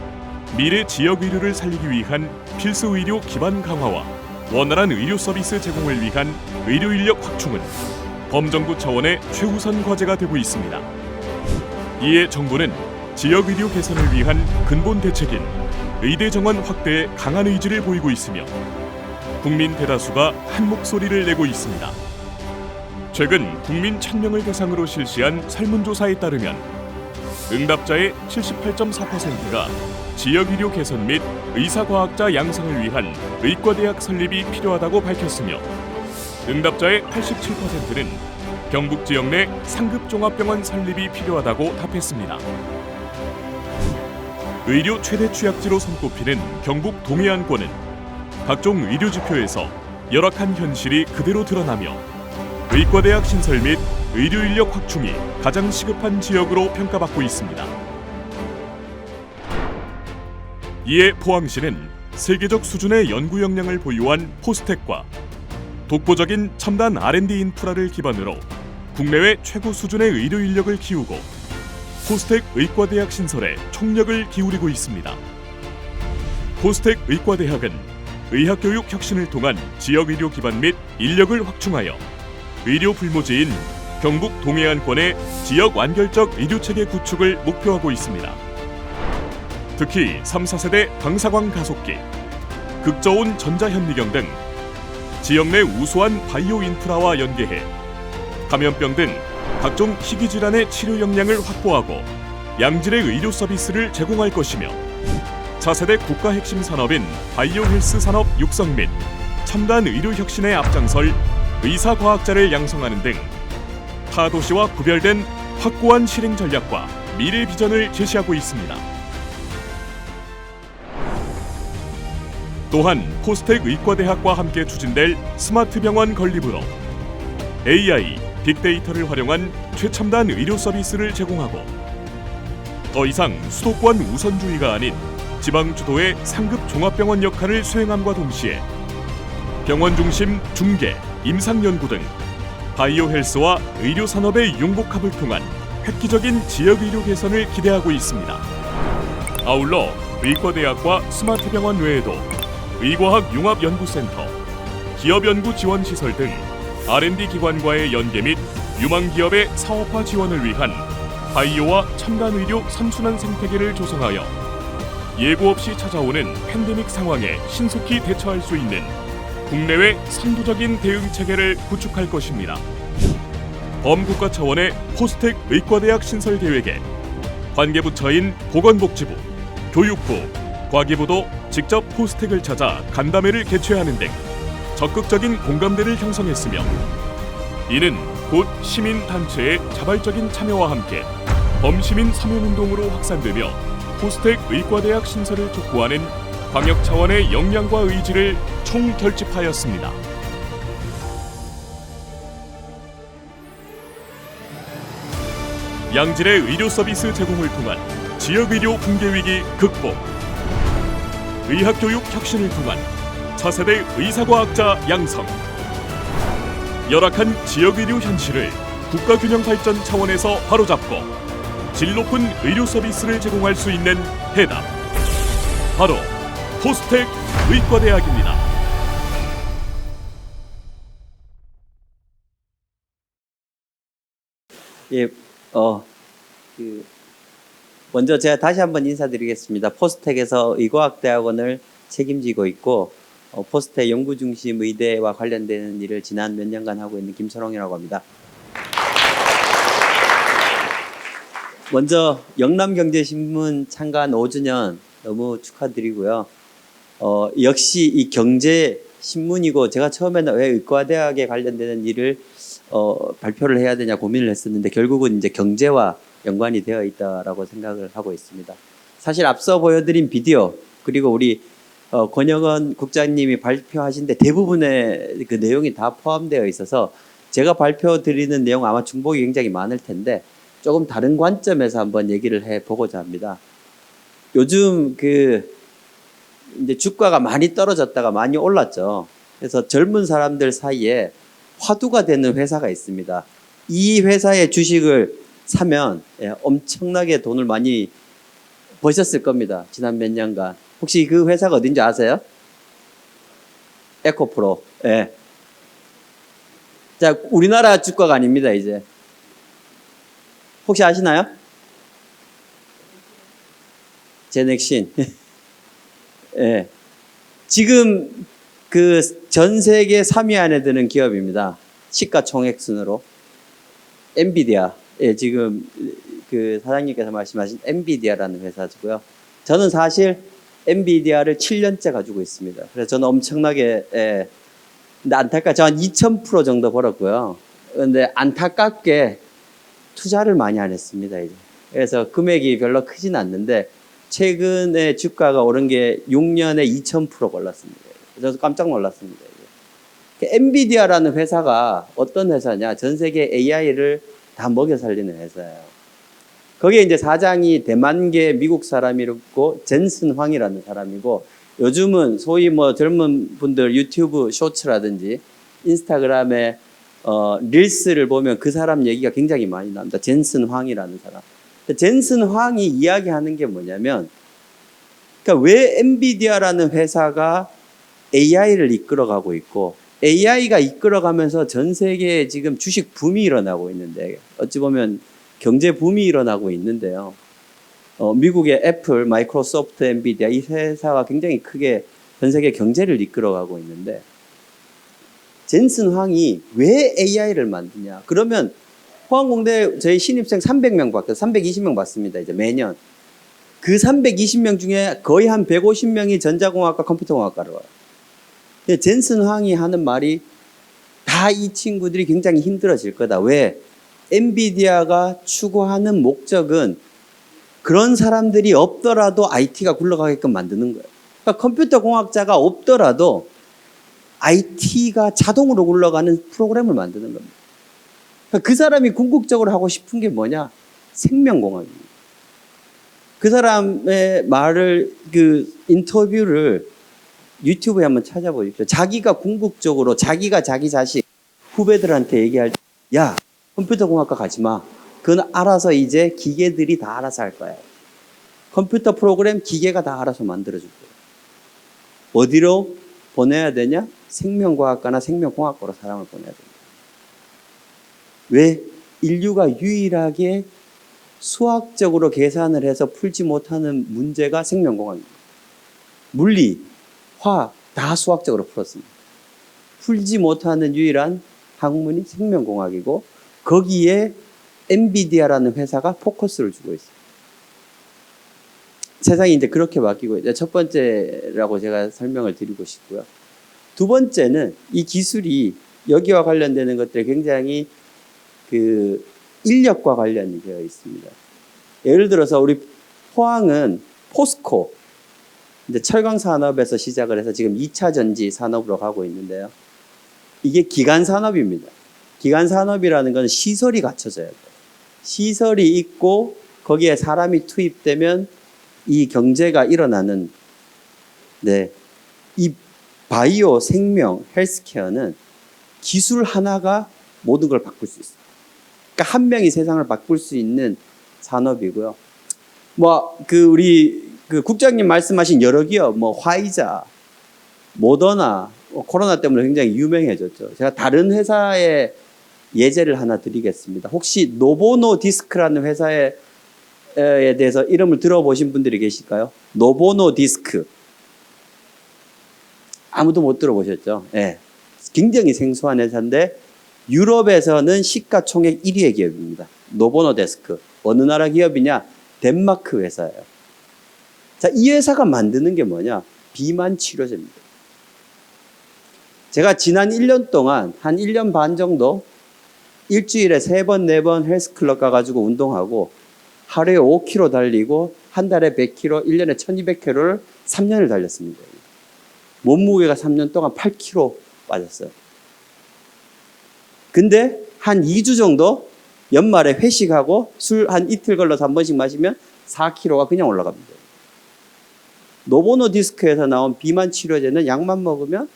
미래 지역의료를 살리기 위한 필수의료 기반 강화와 원활한 의료 서비스 제공을 위한 의료인력 확충은 범정부 차원의 최우선 과제가 되고 있습니다. 이에 정부는 지역의료 개선을 위한 근본 대책인 의대 정원 확대에 강한 의지를 보이고 있으며 국민 대다수가 한 목소리를 내고 있습니다. 최근 국민 1000명을 대상으로 실시한 설문조사에 따르면 응답자의 78.4%가 지역의료 개선 및 의사과학자 양성을 위한 의과대학 설립이 필요하다고 밝혔으며 응답자의 87%는 경북 지역 내 상급종합병원 설립이 필요하다고 답했습니다. 의료 최대 취약지로 손꼽히는 경북 동해안권은 각종 의료 지표에서 열악한 현실이 그대로 드러나며 의과대학 신설 및 의료인력 확충이 가장 시급한 지역으로 평가받고 있습니다. 이에 포항시는 세계적 수준의 연구 역량을 보유한 포스텍과 독보적인 첨단 R&D 인프라를 기반으로 국내외 최고 수준의 의료 인력을 키우고 포스텍 의과대학 신설에 총력을 기울이고 있습니다. 포스텍 의과대학은 의학교육 혁신을 통한 지역의료 기반 및 인력을 확충하여 의료 불모지인 경북 동해안권의 지역 완결적 의료체계 구축을 목표하고 있습니다. 특히 3, 4세대 방사광 가속기, 극저온 전자현미경 등 지역 내 우수한 바이오 인프라와 연계해 감염병 등 각종 희귀질환의 치료 역량을 확보하고 양질의 의료 서비스를 제공할 것이며 차세대 국가 핵심 산업인 바이오 헬스 산업 육성 및 첨단 의료 혁신에 앞장설 의사과학자를 양성하는 등 타 도시와 구별된 확고한 실행 전략과 미래 비전을 제시하고 있습니다. 또한 포스텍 의과대학과 함께 추진될 스마트 병원 건립으로 AI, 빅데이터를 활용한 최첨단 의료 서비스를 제공하고 더 이상 수도권 우선주의가 아닌 지방 주도의 상급 종합병원 역할을 수행함과 동시에 병원 중심 중개, 임상연구 등 바이오 헬스와 의료 산업의 융복합을 통한 획기적인 지역 의료 개선을 기대하고 있습니다. 아울러 의과대학과 스마트 병원 외에도 의과학 융합연구센터, 기업연구 지원시설 등 R&D 기관과의 연계 및 유망기업의 사업화 지원을 위한 바이오와 첨단 의료 선순환 생태계를 조성하여 예고 없이 찾아오는 팬데믹 상황에 신속히 대처할 수 있는 국내외 선도적인 대응 체계를 구축할 것입니다. 범국가 차원의 포스텍 의과대학 신설 계획에 관계부처인 보건복지부, 교육부, 과기부도 직접 포스텍을 찾아 간담회를 개최하는 등 적극적인 공감대를 형성했으며, 이는 곧 시민단체의 자발적인 참여와 함께 범시민 서명운동으로 확산되며 포스텍 의과대학 신설을 촉구하는 광역 차원의 역량과 의지를 총결집하였습니다. 양질의 의료 서비스 제공을 통한 지역의료 붕괴위기 극복, 의학교육 혁신을 통한 차세대 의사과학자 양성, 열악한 지역의료 현실을 국가균형 발전 차원에서 바로잡고 질 높은 의료 서비스를 제공할 수 있는 해답, 바로 포스텍 의과대학입니다. 예, 먼저 제가 다시 한번 인사드리겠습니다. 포스텍에서 의과학대학원을 책임지고 있고, 포스텍 연구중심 의대와 관련되는 일을 지난 몇 년간 하고 있는 김철홍이라고 합니다. 먼저 영남경제신문 창간 5주년 너무 축하드리고요. 역시 이 경제신문이고, 제가 처음에는 왜 의과대학에 관련되는 일을 발표를 해야 되냐 고민을 했었는데, 결국은 이제 경제와 연관이 되어 있다라고 생각을 하고 있습니다. 사실 앞서 보여드린 비디오, 그리고 우리 권영원 국장님이 발표하신 데 대부분의 그 내용이 다 포함되어 있어서 제가 발표 드리는 내용 아마 중복이 굉장히 많을 텐데, 조금 다른 관점에서 한번 얘기를 해보고자 합니다. 요즘 이제 주가가 많이 떨어졌다가 많이 올랐죠. 그래서 젊은 사람들 사이에 화두가 되는 회사가 있습니다. 이 회사의 주식을 사면 엄청나게 돈을 많이 버셨을 겁니다. 지난 몇 년간. 혹시 그 회사가 어딘지 아세요? 에코프로. 예. 자, 우리나라 주가가 아닙니다, 이제. 혹시 아시나요? 제넥신. 예. 지금 전 세계 3위 안에 드는 기업입니다. 시가총액 순으로. 엔비디아. 예, 지금 사장님께서 말씀하신 엔비디아라는 회사고요. 저는 사실 엔비디아를 7년째 가지고 있습니다. 그래서 저는 엄청나게, 근데 안타깝게 저 한 2000% 정도 벌었고요. 근데 안타깝게 투자를 많이 안 했습니다, 이제. 그래서 금액이 별로 크진 않는데, 최근에 주가가 오른 게 6년에 2000% 올랐습니다. 저도 깜짝 놀랐습니다. 엔비디아라는 회사가 어떤 회사냐? 전 세계 AI를 다 먹여 살리는 회사예요. 거기에 이제 사장이 대만계 미국 사람이고, 젠슨 황이라는 사람이고, 요즘은 소위 뭐 젊은 분들 유튜브 쇼츠라든지 인스타그램에 릴스를 보면 그 사람 얘기가 굉장히 많이 나옵니다. 젠슨 황이라는 사람. 젠슨 황이 이야기하는 게 뭐냐면, 그러니까 왜 엔비디아라는 회사가 AI를 이끌어가고 있고, AI가 이끌어가면서 전 세계에 지금 주식 붐이 일어나고 있는데, 어찌 보면 경제 붐이 일어나고 있는데요. 미국의 애플, 마이크로소프트, 엔비디아 이 회사가 굉장히 크게 전 세계 경제를 이끌어가고 있는데, 젠슨 황이 왜 AI를 만드냐? 그러면 포항공대 저희 신입생 300명 받고 320명 받습니다. 이제 매년. 그 320명 중에 거의 한 150명이 전자공학과 컴퓨터공학과로 와요. 근데 젠슨 황이 하는 말이 다 이 친구들이 굉장히 힘들어질 거다. 왜? 엔비디아가 추구하는 목적은 그런 사람들이 없더라도 IT가 굴러가게끔 만드는 거예요. 그러니까 컴퓨터 공학자가 없더라도 IT가 자동으로 굴러가는 프로그램을 만드는 겁니다. 그러니까 그 사람이 궁극적으로 하고 싶은 게 뭐냐? 생명공학입니다. 그 사람의 말을, 인터뷰를 유튜브에 한번 찾아보십시오. 자기가 궁극적으로 자기가 자기 자식 후배들한테 얘기할 때, 야, 컴퓨터 공학과 가지 마. 그건 알아서 이제 기계들이 다 알아서 할 거야. 컴퓨터 프로그램 기계가 다 알아서 만들어줄 거야. 어디로 보내야 되냐? 생명과학과나 생명공학과로 사람을 보내야 됩니다. 왜? 인류가 유일하게 수학적으로 계산을 해서 풀지 못하는 문제가 생명공학입니다. 물리, 화학 다 수학적으로 풀었습니다. 풀지 못하는 유일한 학문이 생명공학이고, 거기에 엔비디아라는 회사가 포커스를 주고 있어요. 세상이 이제 그렇게 바뀌고 있죠. 첫 번째라고 제가 설명을 드리고 싶고요. 두 번째는 이 기술이 여기와 관련되는 것들이 굉장히 그 인력과 관련이 되어 있습니다. 예를 들어서 우리 포항은 포스코, 이제 철강 산업에서 시작을 해서 지금 2차 전지 산업으로 가고 있는데요. 이게 기간 산업입니다. 기간 산업이라는 건 시설이 갖춰져야 돼요. 시설이 있고 거기에 사람이 투입되면 이 경제가 일어나는, 네, 이 바이오, 생명, 헬스케어는 기술 하나가 모든 걸 바꿀 수 있어요. 그러니까 한 명이 세상을 바꿀 수 있는 산업이고요. 우리 국장님 말씀하신 여러 기업, 화이자, 모더나, 코로나 때문에 굉장히 유명해졌죠. 제가 다른 회사의 예제를 하나 드리겠습니다. 혹시 노보노디스크라는 회사에 대해서 이름을 들어보신 분들이 계실까요? 노보노디스크. 아무도 못 들어보셨죠? 네. 굉장히 생소한 회사인데 유럽에서는 시가총액 1위의 기업입니다. 노보노디스크. 어느 나라 기업이냐? 덴마크 회사예요. 자, 이 회사가 만드는 게 뭐냐? 비만 치료제입니다. 제가 지난 1년 동안 한 1년 반 정도 일주일에 3번, 4번 헬스클럽 가가지고 운동하고 하루에 5km 달리고 한 달에 100km, 1년에 1200km를 3년을 달렸습니다. 몸무게가 3년 동안 8kg 빠졌어요. 근데 한 2주 정도 연말에 회식하고 술 한 이틀 걸러서 한 번씩 마시면 4kg가 그냥 올라갑니다. 노보노디스크에서 나온 비만 치료제는 약만 먹으면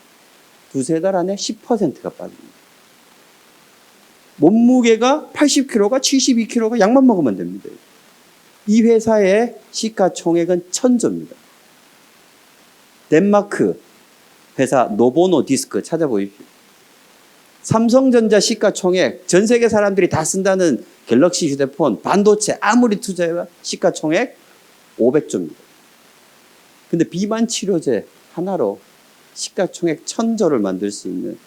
두세 달 안에 10%가 빠집니다. 몸무게가 80kg가 72kg가 약만 먹으면 됩니다. 이 회사의 시가총액은 1000조입니다. 덴마크 회사 노보노디스크 찾아보십시오. 삼성전자 시가총액, 전 세계 사람들이 다 쓴다는 갤럭시 휴대폰, 반도체 아무리 투자해봐 시가총액 500조입니다. 근데 비만 치료제 하나로 시가총액 1000조를 만들 수 있는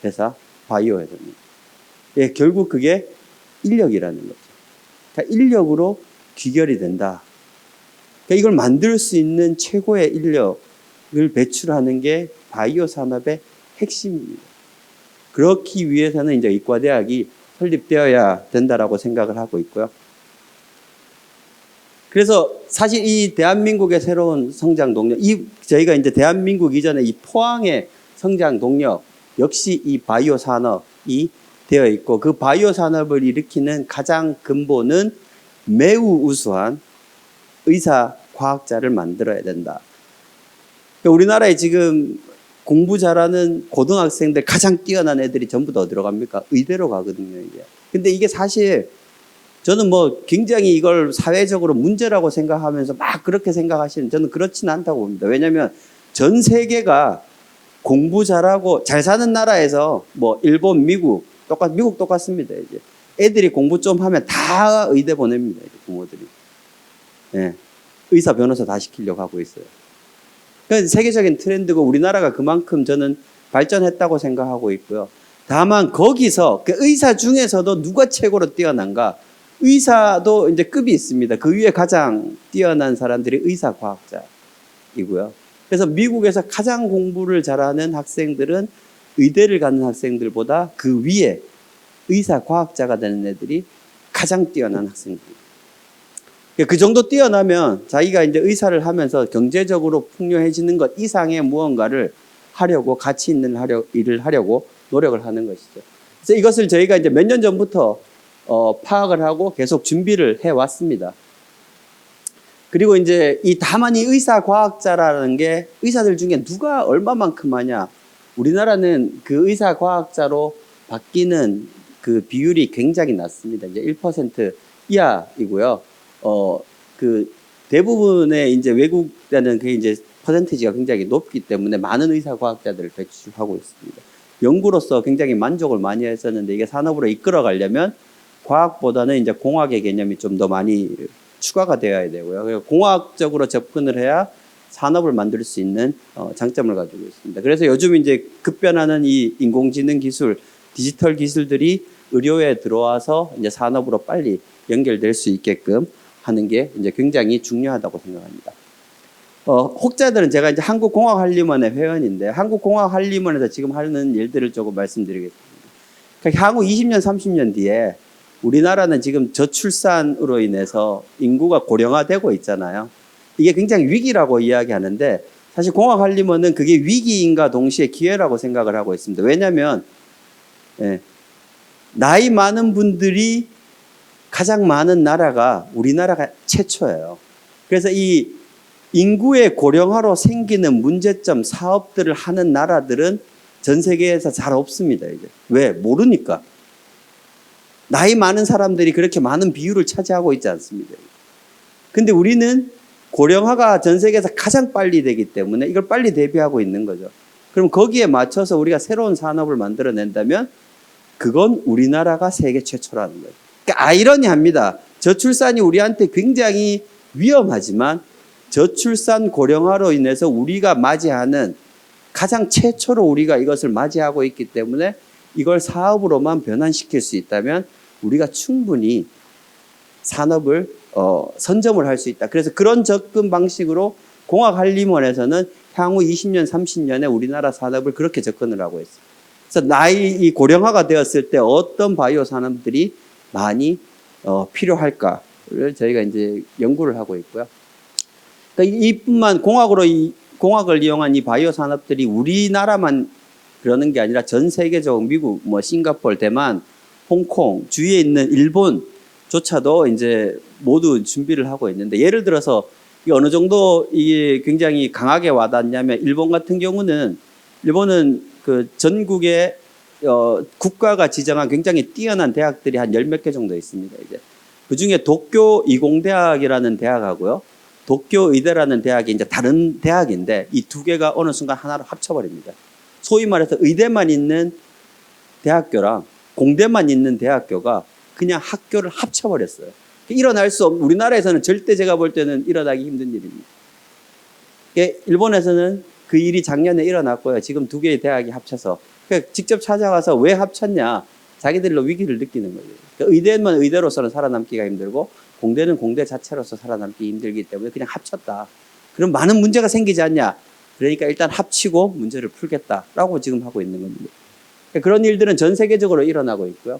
회사, 바이오 회사입니다. 예, 결국 그게 인력이라는 거죠. 그러니까 인력으로 귀결이 된다. 그러니까 이걸 만들 수 있는 최고의 인력을 배출하는 게 바이오 산업의 핵심입니다. 그렇기 위해서는 이제 의과대학이 설립되어야 된다라고 생각을 하고 있고요. 그래서 사실 이 대한민국의 새로운 성장 동력, 저희가 이제 대한민국 이전에 이 포항의 성장 동력 역시 이 바이오 산업이 되어 있고 그 바이오 산업을 일으키는 가장 근본은 매우 우수한 의사 과학자를 만들어야 된다. 그러니까 우리나라에 지금 공부 잘하는 고등학생들 가장 뛰어난 애들이 전부 다 어디로 갑니까? 의대로 가거든요, 이게. 근데 이게 사실 저는 굉장히 이걸 사회적으로 문제라고 생각하면서 막 그렇게 생각하시는, 저는 그렇지는 않다고 봅니다. 왜냐하면 전 세계가 공부 잘하고 잘 사는 나라에서 일본, 미국 똑같습니다. 이제 애들이 공부 좀 하면 다 의대 보냅니다. 이제 부모들이. 예. 의사, 변호사 다 시키려고 하고 있어요. 그러니까 세계적인 트렌드고 우리나라가 그만큼 저는 발전했다고 생각하고 있고요. 다만 거기서 그 의사 중에서도 누가 최고로 뛰어난가? 의사도 이제 급이 있습니다. 그 위에 가장 뛰어난 사람들이 의사 과학자이고요. 그래서 미국에서 가장 공부를 잘하는 학생들은 의대를 가는 학생들보다 그 위에 의사 과학자가 되는 애들이 가장 뛰어난 학생들입니다. 그 정도 뛰어나면 자기가 이제 의사를 하면서 경제적으로 풍요해지는 것 이상의 무언가를 하려고, 가치 있는 일을 하려고 노력을 하는 것이죠. 그래서 이것을 저희가 이제 몇 년 전부터 파악을 하고 계속 준비를 해 왔습니다. 그리고 이제 다만 이 의사 과학자라는 게 의사들 중에 누가 얼마만큼 하냐. 우리나라는 그 의사 과학자로 바뀌는 그 비율이 굉장히 낮습니다. 이제 1% 이하이고요. 그 대부분의 이제 외국에는 그 이제 퍼센티지가 굉장히 높기 때문에 많은 의사 과학자들을 배출하고 있습니다. 연구로서 굉장히 만족을 많이 했었는데 이게 산업으로 이끌어 가려면 과학보다는 이제 공학의 개념이 좀 더 많이 추가가 되어야 되고요. 그래서 공학적으로 접근을 해야 산업을 만들 수 있는 장점을 가지고 있습니다. 그래서 요즘 이제 급변하는 이 인공지능 기술, 디지털 기술들이 의료에 들어와서 이제 산업으로 빨리 연결될 수 있게끔 하는 게 이제 굉장히 중요하다고 생각합니다. 혹자들은 제가 이제 한국공학한림원의 회원인데 한국공학한림원에서 지금 하는 일들을 조금 말씀드리겠습니다. 그러니까 향후 20년, 30년 뒤에 우리나라는 지금 저출산으로 인해서 인구가 고령화되고 있잖아요. 이게 굉장히 위기라고 이야기하는데 사실 공학한림원은 그게 위기인가 동시에 기회라고 생각을 하고 있습니다. 왜냐하면 나이 많은 분들이 가장 많은 나라가 우리나라가 최초예요. 그래서 이 인구의 고령화로 생기는 문제점 사업들을 하는 나라들은 전 세계에서 잘 없습니다. 이제 왜? 모르니까. 나이 많은 사람들이 그렇게 많은 비율을 차지하고 있지 않습니다. 근데 우리는 고령화가 전 세계에서 가장 빨리 되기 때문에 이걸 빨리 대비하고 있는 거죠. 그럼 거기에 맞춰서 우리가 새로운 산업을 만들어낸다면 그건 우리나라가 세계 최초라는 거예요. 그러니까 아이러니합니다. 저출산이 우리한테 굉장히 위험하지만 저출산 고령화로 인해서 우리가 맞이하는 가장 최초로 우리가 이것을 맞이하고 있기 때문에 이걸 사업으로만 변환시킬 수 있다면 우리가 충분히 산업을 선점을 할 수 있다. 그래서 그런 접근 방식으로 공학한림원에서는 향후 20년, 30년에 우리나라 산업을 그렇게 접근을 하고 있어요. 그래서 나이 고령화가 되었을 때 어떤 바이오 산업들이 많이 필요할까를 저희가 이제 연구를 하고 있고요. 그러니까 이뿐만 공학을 이용한 이 바이오 산업들이 우리나라만 그러는 게 아니라 전 세계적으로 미국, 싱가포르, 대만, 홍콩, 주위에 있는 일본조차도 이제 모두 준비를 하고 있는데 예를 들어서 이게 어느 정도 이게 굉장히 강하게 와닿냐면 일본 같은 경우는 일본은 그 전국에 국가가 지정한 굉장히 뛰어난 대학들이 한 열 몇 개 정도 있습니다. 이제 그 중에 도쿄 이공대학이라는 대학하고요. 도쿄 의대라는 대학이 이제 다른 대학인데 이 두 개가 어느 순간 하나로 합쳐버립니다. 소위 말해서 의대만 있는 대학교랑 공대만 있는 대학교가 그냥 학교를 합쳐버렸어요. 일어날 수 없는, 우리나라에서는 절대 제가 볼 때는 일어나기 힘든 일입니다. 일본에서는 그 일이 작년에 일어났고요. 지금 두 개의 대학이 합쳐서. 직접 찾아가서 왜 합쳤냐. 자기들로 위기를 느끼는 거예요. 의대만 의대로서는 살아남기가 힘들고 공대는 공대 자체로서 살아남기 힘들기 때문에 그냥 합쳤다. 그럼 많은 문제가 생기지 않냐. 그러니까 일단 합치고 문제를 풀겠다라고 지금 하고 있는 겁니다. 그런 일들은 전 세계적으로 일어나고 있고요.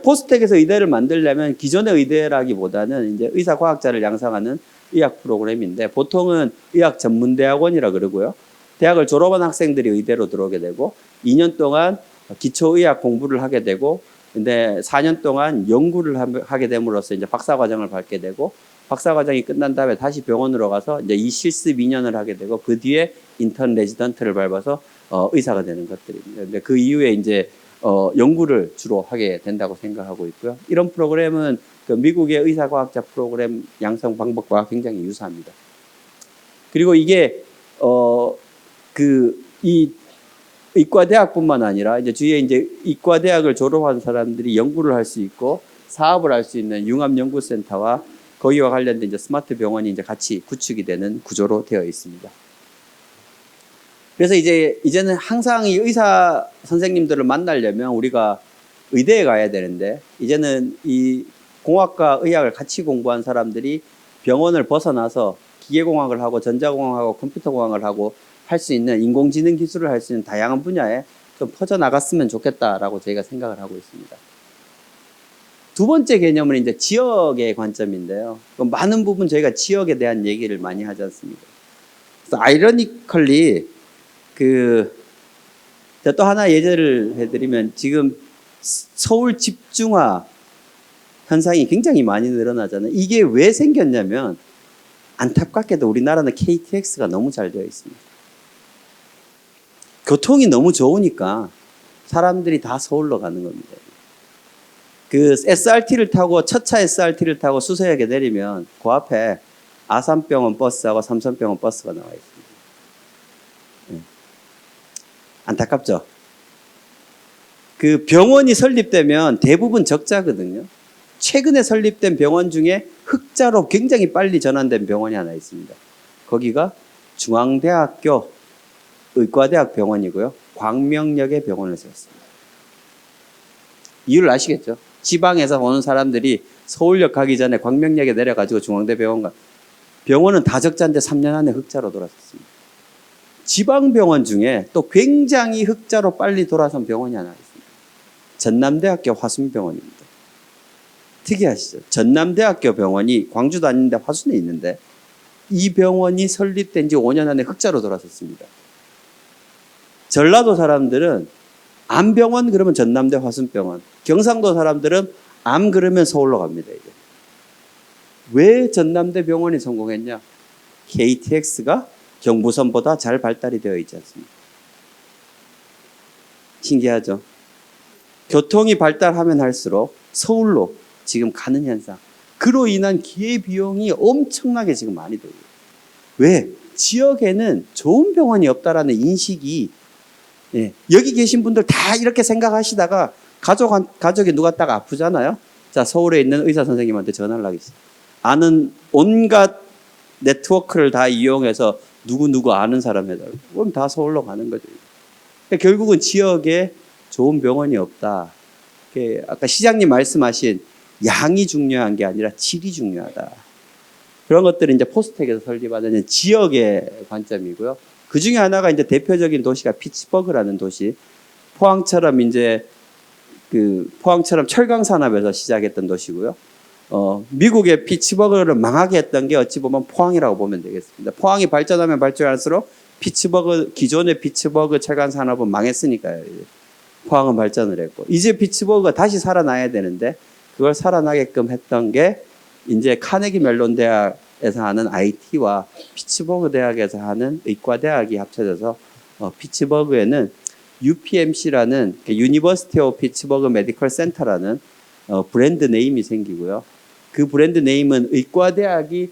포스텍에서 의대를 만들려면 기존의 의대라기보다는 이제 의사과학자를 양성하는 의학 프로그램인데 보통은 의학 전문대학원이라 그러고요. 대학을 졸업한 학생들이 의대로 들어오게 되고 2년 동안 기초의학 공부를 하게 되고 근데 4년 동안 연구를 하게 됨으로써 이제 박사과정을 밟게 되고 박사과정이 끝난 다음에 다시 병원으로 가서 이제 이 실습 2년을 하게 되고 그 뒤에 인턴 레지던트를 밟아서 의사가 되는 것들입니다. 근데 그 이후에 이제 연구를 주로 하게 된다고 생각하고 있고요. 이런 프로그램은 그 미국의 의사과학자 프로그램 양성 방법과 굉장히 유사합니다. 그리고 이게 이 의과대학뿐만 아니라 이제 주위에 이제 의과대학을 졸업한 사람들이 연구를 할 수 있고 사업을 할 수 있는 융합연구센터와 거기와 관련된 이제 스마트 병원이 이제 같이 구축이 되는 구조로 되어 있습니다. 그래서 이제는 항상 이 의사 선생님들을 만나려면 우리가 의대에 가야 되는데 이제는 이 공학과 의학을 같이 공부한 사람들이 병원을 벗어나서 기계공학을 하고 전자공학하고 컴퓨터공학을 하고 할 수 있는 인공지능 기술을 할 수 있는 다양한 분야에 좀 퍼져나갔으면 좋겠다라고 저희가 생각을 하고 있습니다. 두 번째 개념은 이제 지역의 관점인데요. 많은 부분 저희가 지역에 대한 얘기를 많이 하지 않습니까? 그래서 아이러니컬리 또 하나 예제를 해드리면 지금 서울 집중화 현상이 굉장히 많이 늘어나잖아요. 이게 왜 생겼냐면 안타깝게도 우리나라는 KTX가 너무 잘 되어 있습니다. 교통이 너무 좋으니까 사람들이 다 서울로 가는 겁니다. 그 SRT를 타고 첫차 SRT를 타고 수서역에 내리면 그 앞에 아산병원 버스하고 삼성병원 버스가 나와 있습니다. 안타깝죠. 그 병원이 설립되면 대부분 적자거든요. 최근에 설립된 병원 중에 흑자로 굉장히 빨리 전환된 병원이 하나 있습니다. 거기가 중앙대학교 의과대학 병원이고요. 광명역에 병원을 세웠습니다. 이유를 아시겠죠? 지방에서 오는 사람들이 서울역 가기 전에 광명역에 내려가지고 중앙대병원 가. 병원은 다적자인데 3년 안에 흑자로 돌아섰습니다. 지방병원 중에 또 굉장히 흑자로 빨리 돌아선 병원이 하나 있습니다. 전남대학교 화순병원입니다. 특이하시죠? 전남대학교 병원이 광주도 아닌데 화순에 있는데 이 병원이 설립된 지 5년 안에 흑자로 돌아섰습니다. 전라도 사람들은 암병원 그러면 전남대 화순병원, 경상도 사람들은 암 그러면 서울로 갑니다. 이제. 왜 전남대 병원이 성공했냐? KTX가 경부선보다 잘 발달이 되어 있지 않습니까? 신기하죠? 교통이 발달하면 할수록 서울로 지금 가는 현상. 그로 인한 기회비용이 엄청나게 지금 많이 들어요. 왜? 지역에는 좋은 병원이 없다라는 인식이, 예, 여기 계신 분들 다 이렇게 생각하시다가 가족이 누가 딱 아프잖아요. 자, 서울에 있는 의사 선생님한테 전화를 하겠어요. 아는 온갖 네트워크를 다 이용해서 누구 아는 사람 해달라고. 그럼 다 서울로 가는 거죠. 그러니까 결국은 지역에 좋은 병원이 없다. 아까 시장님 말씀하신 양이 중요한 게 아니라 질이 중요하다. 그런 것들은 이제 포스텍에서 설립하는 지역의 관점이고요. 그 중에 하나가 이제 대표적인 도시가 피츠버그라는 도시. 포항처럼 철강 산업에서 시작했던 도시고요. 미국의 피츠버그를 망하게 했던 게 어찌 보면 포항이라고 보면 되겠습니다. 포항이 발전하면 발전할수록 기존의 피츠버그 철강 산업은 망했으니까요. 포항은 발전을 했고, 이제 피츠버그가 다시 살아나야 되는데, 그걸 살아나게끔 했던 게, 이제 카네기 멜론 대학에서 하는 IT와 피츠버그 대학에서 하는 의과대학이 합쳐져서, 피츠버그에는 UPMC라는, 유니버시티 오브 피츠버그 메디컬 센터라는 브랜드 네임이 생기고요. 그 브랜드 네임은 의과대학이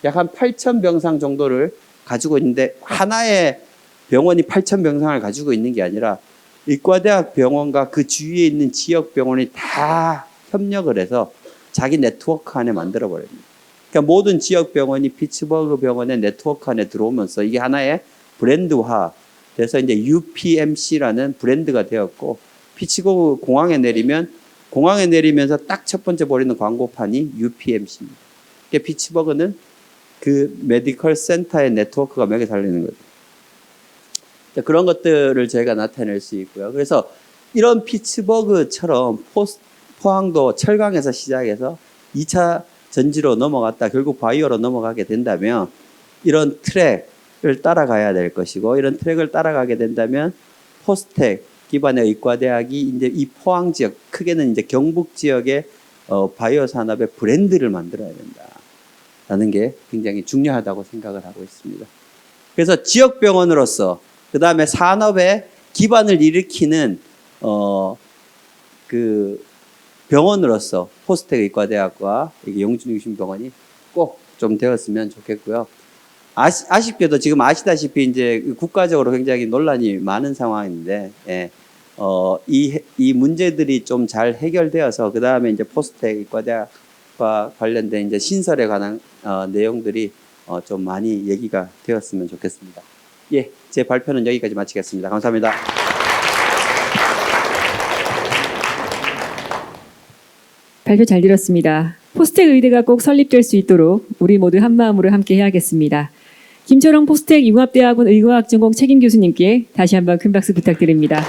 약 한 8,000 병상 정도를 가지고 있는데, 하나의 병원이 8,000 병상을 가지고 있는 게 아니라 의과대학 병원과 그 주위에 있는 지역 병원이 다 협력을 해서 자기 네트워크 안에 만들어 버립니다. 그러니까 모든 지역 병원이 피츠버그 병원의 네트워크 안에 들어오면서 이게 하나의 브랜드화 돼서 이제 UPMC라는 브랜드가 되었고, 피츠버그 공항에 내리면서 딱 첫 번째 보이는 광고판이 UPMC입니다. 그러니까 피츠버그는 그 메디컬 센터의 네트워크가 맥에 달리는 거죠. 그런 것들을 저희가 나타낼 수 있고요. 그래서 이런 피츠버그처럼 포항도 철강에서 시작해서 2차 전지로 넘어갔다 결국 바이오로 넘어가게 된다면 이런 트랙을 따라가야 될 것이고, 이런 트랙을 따라가게 된다면 포스텍 기반의 의과대학이 이제 이 포항 지역, 크게는 이제 경북 지역의 바이오 산업의 브랜드를 만들어야 된다라는 게 굉장히 중요하다고 생각을 하고 있습니다. 그래서 지역 병원으로서, 그 다음에 산업의 기반을 일으키는 그 병원으로서 포스텍 의과대학과 영준육신병원이 꼭 좀 되었으면 좋겠고요. 아쉽게도 지금 아시다시피 이제 국가적으로 굉장히 논란이 많은 상황인데, 예, 이 문제들이 좀 잘 해결되어서 그 다음에 이제 포스텍 의과대학과 관련된 이제 신설에 관한 내용들이 좀 많이 얘기가 되었으면 좋겠습니다. 예, 제 발표는 여기까지 마치겠습니다. 감사합니다. 발표 잘 들었습니다. 포스텍 의대가 꼭 설립될 수 있도록 우리 모두 한마음으로 함께 해야겠습니다. 김철홍 포스텍 융합대학원 의과학전공 책임교수님께 다시 한번 큰 박수 부탁드립니다.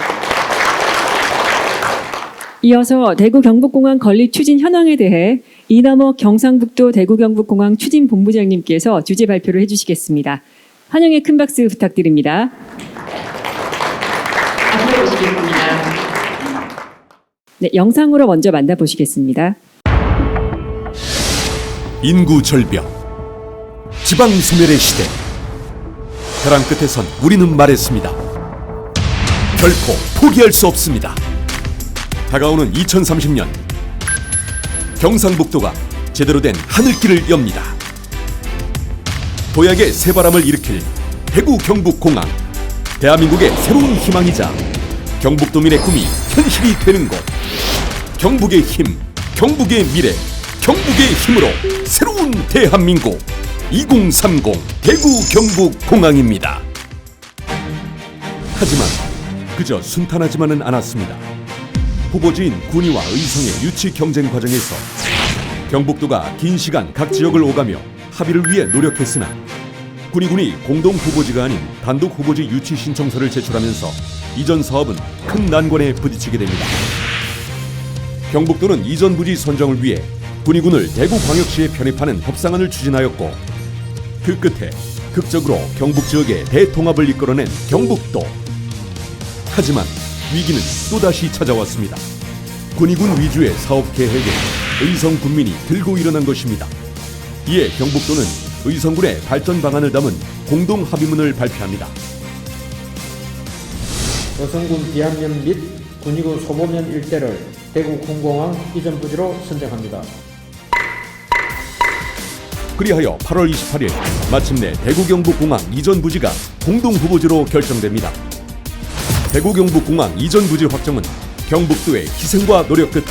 이어서 대구 경북공항 건립 추진 현황에 대해 이남옥 경상북도 대구 경북공항 추진본부장님께서 주제 발표를 해주시겠습니다. 환영의 큰 박수 부탁드립니다. 앞으로 보시겠습니다. 네, 영상으로 먼저 만나보시겠습니다. 인구 절벽, 지방 소멸의 시대. 벼랑 끝에선 우리는 말했습니다. 결코 포기할 수 없습니다. 다가오는 2030년, 경상북도가 제대로 된 하늘길을 엽니다. 도약의 새바람을 일으킬 대구 경북공항, 대한민국의 새로운 희망이자 경북도민의 꿈이 현실이 되는 곳. 경북의 힘, 경북의 미래, 경북의 힘으로 새로운 대한민국 2030 대구 경북공항입니다. 하지만 그저 순탄하지만은 않았습니다. 후보지인 군위와 의성의 유치 경쟁 과정에서 경북도가 긴 시간 각 지역을 오가며 합의를 위해 노력했으나 군위군이 공동 후보지가 아닌 단독 후보지 유치 신청서를 제출하면서 이전 사업은 큰 난관에 부딪히게 됩니다. 경북도는 이전 부지 선정을 위해 군위군을 대구광역시에 편입하는 협상안을 추진하였고 그 끝에 극적으로 경북 지역의 대통합을 이끌어낸 경북도. 하지만 위기는 또다시 찾아왔습니다. 군위군 위주의 사업 계획에 의성 군민이 들고 일어난 것입니다. 이에 경북도는 의성군의 발전 방안을 담은 공동 합의문을 발표합니다. 여성군 비암면 및 군위군 소보면 일대를 대구 군공항 이전 부지로 선정합니다. 그리하여 8월 28일 마침내 대구 경북공항 이전 부지가 공동 후보지로 결정됩니다. 대구 경북공항 이전 부지 확정은 경북도의 희생과 노력 끝에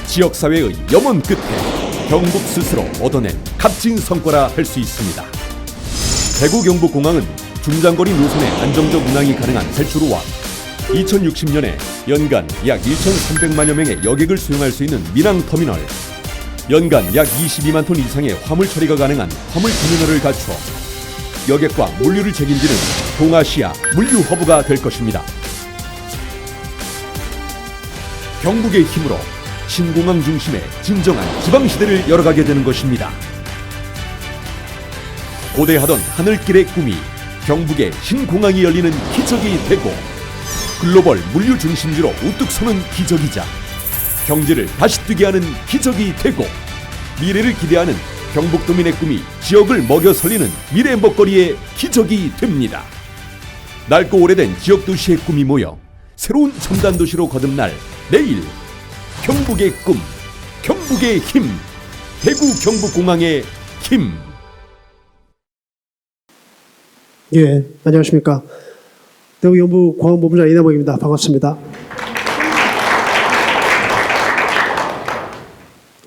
지역사회의 염원 끝에 경북 스스로 얻어낸 값진 성과라 할 수 있습니다. 대구 경북공항은 중장거리 노선의 안정적 운항이 가능한 활주로와 2060년에 연간 약 1,300만여 명의 여객을 수용할 수 있는 민항터미널, 연간 약 22만 톤 이상의 화물 처리가 가능한 화물터미널을 갖추어 여객과 물류를 책임지는 동아시아 물류 허브가 될 것입니다. 경북의 힘으로 신공항 중심의 진정한 지방시대를 열어가게 되는 것입니다. 고대하던 하늘길의 꿈이 경북의 신공항이 열리는 기적이 되고 글로벌 물류 중심지로 우뚝 서는 기적이자 경제를 다시 뛰게 하는 기적이 되고 미래를 기대하는 경북도민의 꿈이 지역을 먹여 살리는 미래 먹거리의 기적이 됩니다. 낡고 오래된 지역도시의 꿈이 모여 새로운 첨단 도시로 거듭날 내일, 경북의 꿈, 경북의 힘, 대구 경북공항의 힘. 예, 안녕하십니까. 대구 경북공항본부장 이남욱입니다. 반갑습니다.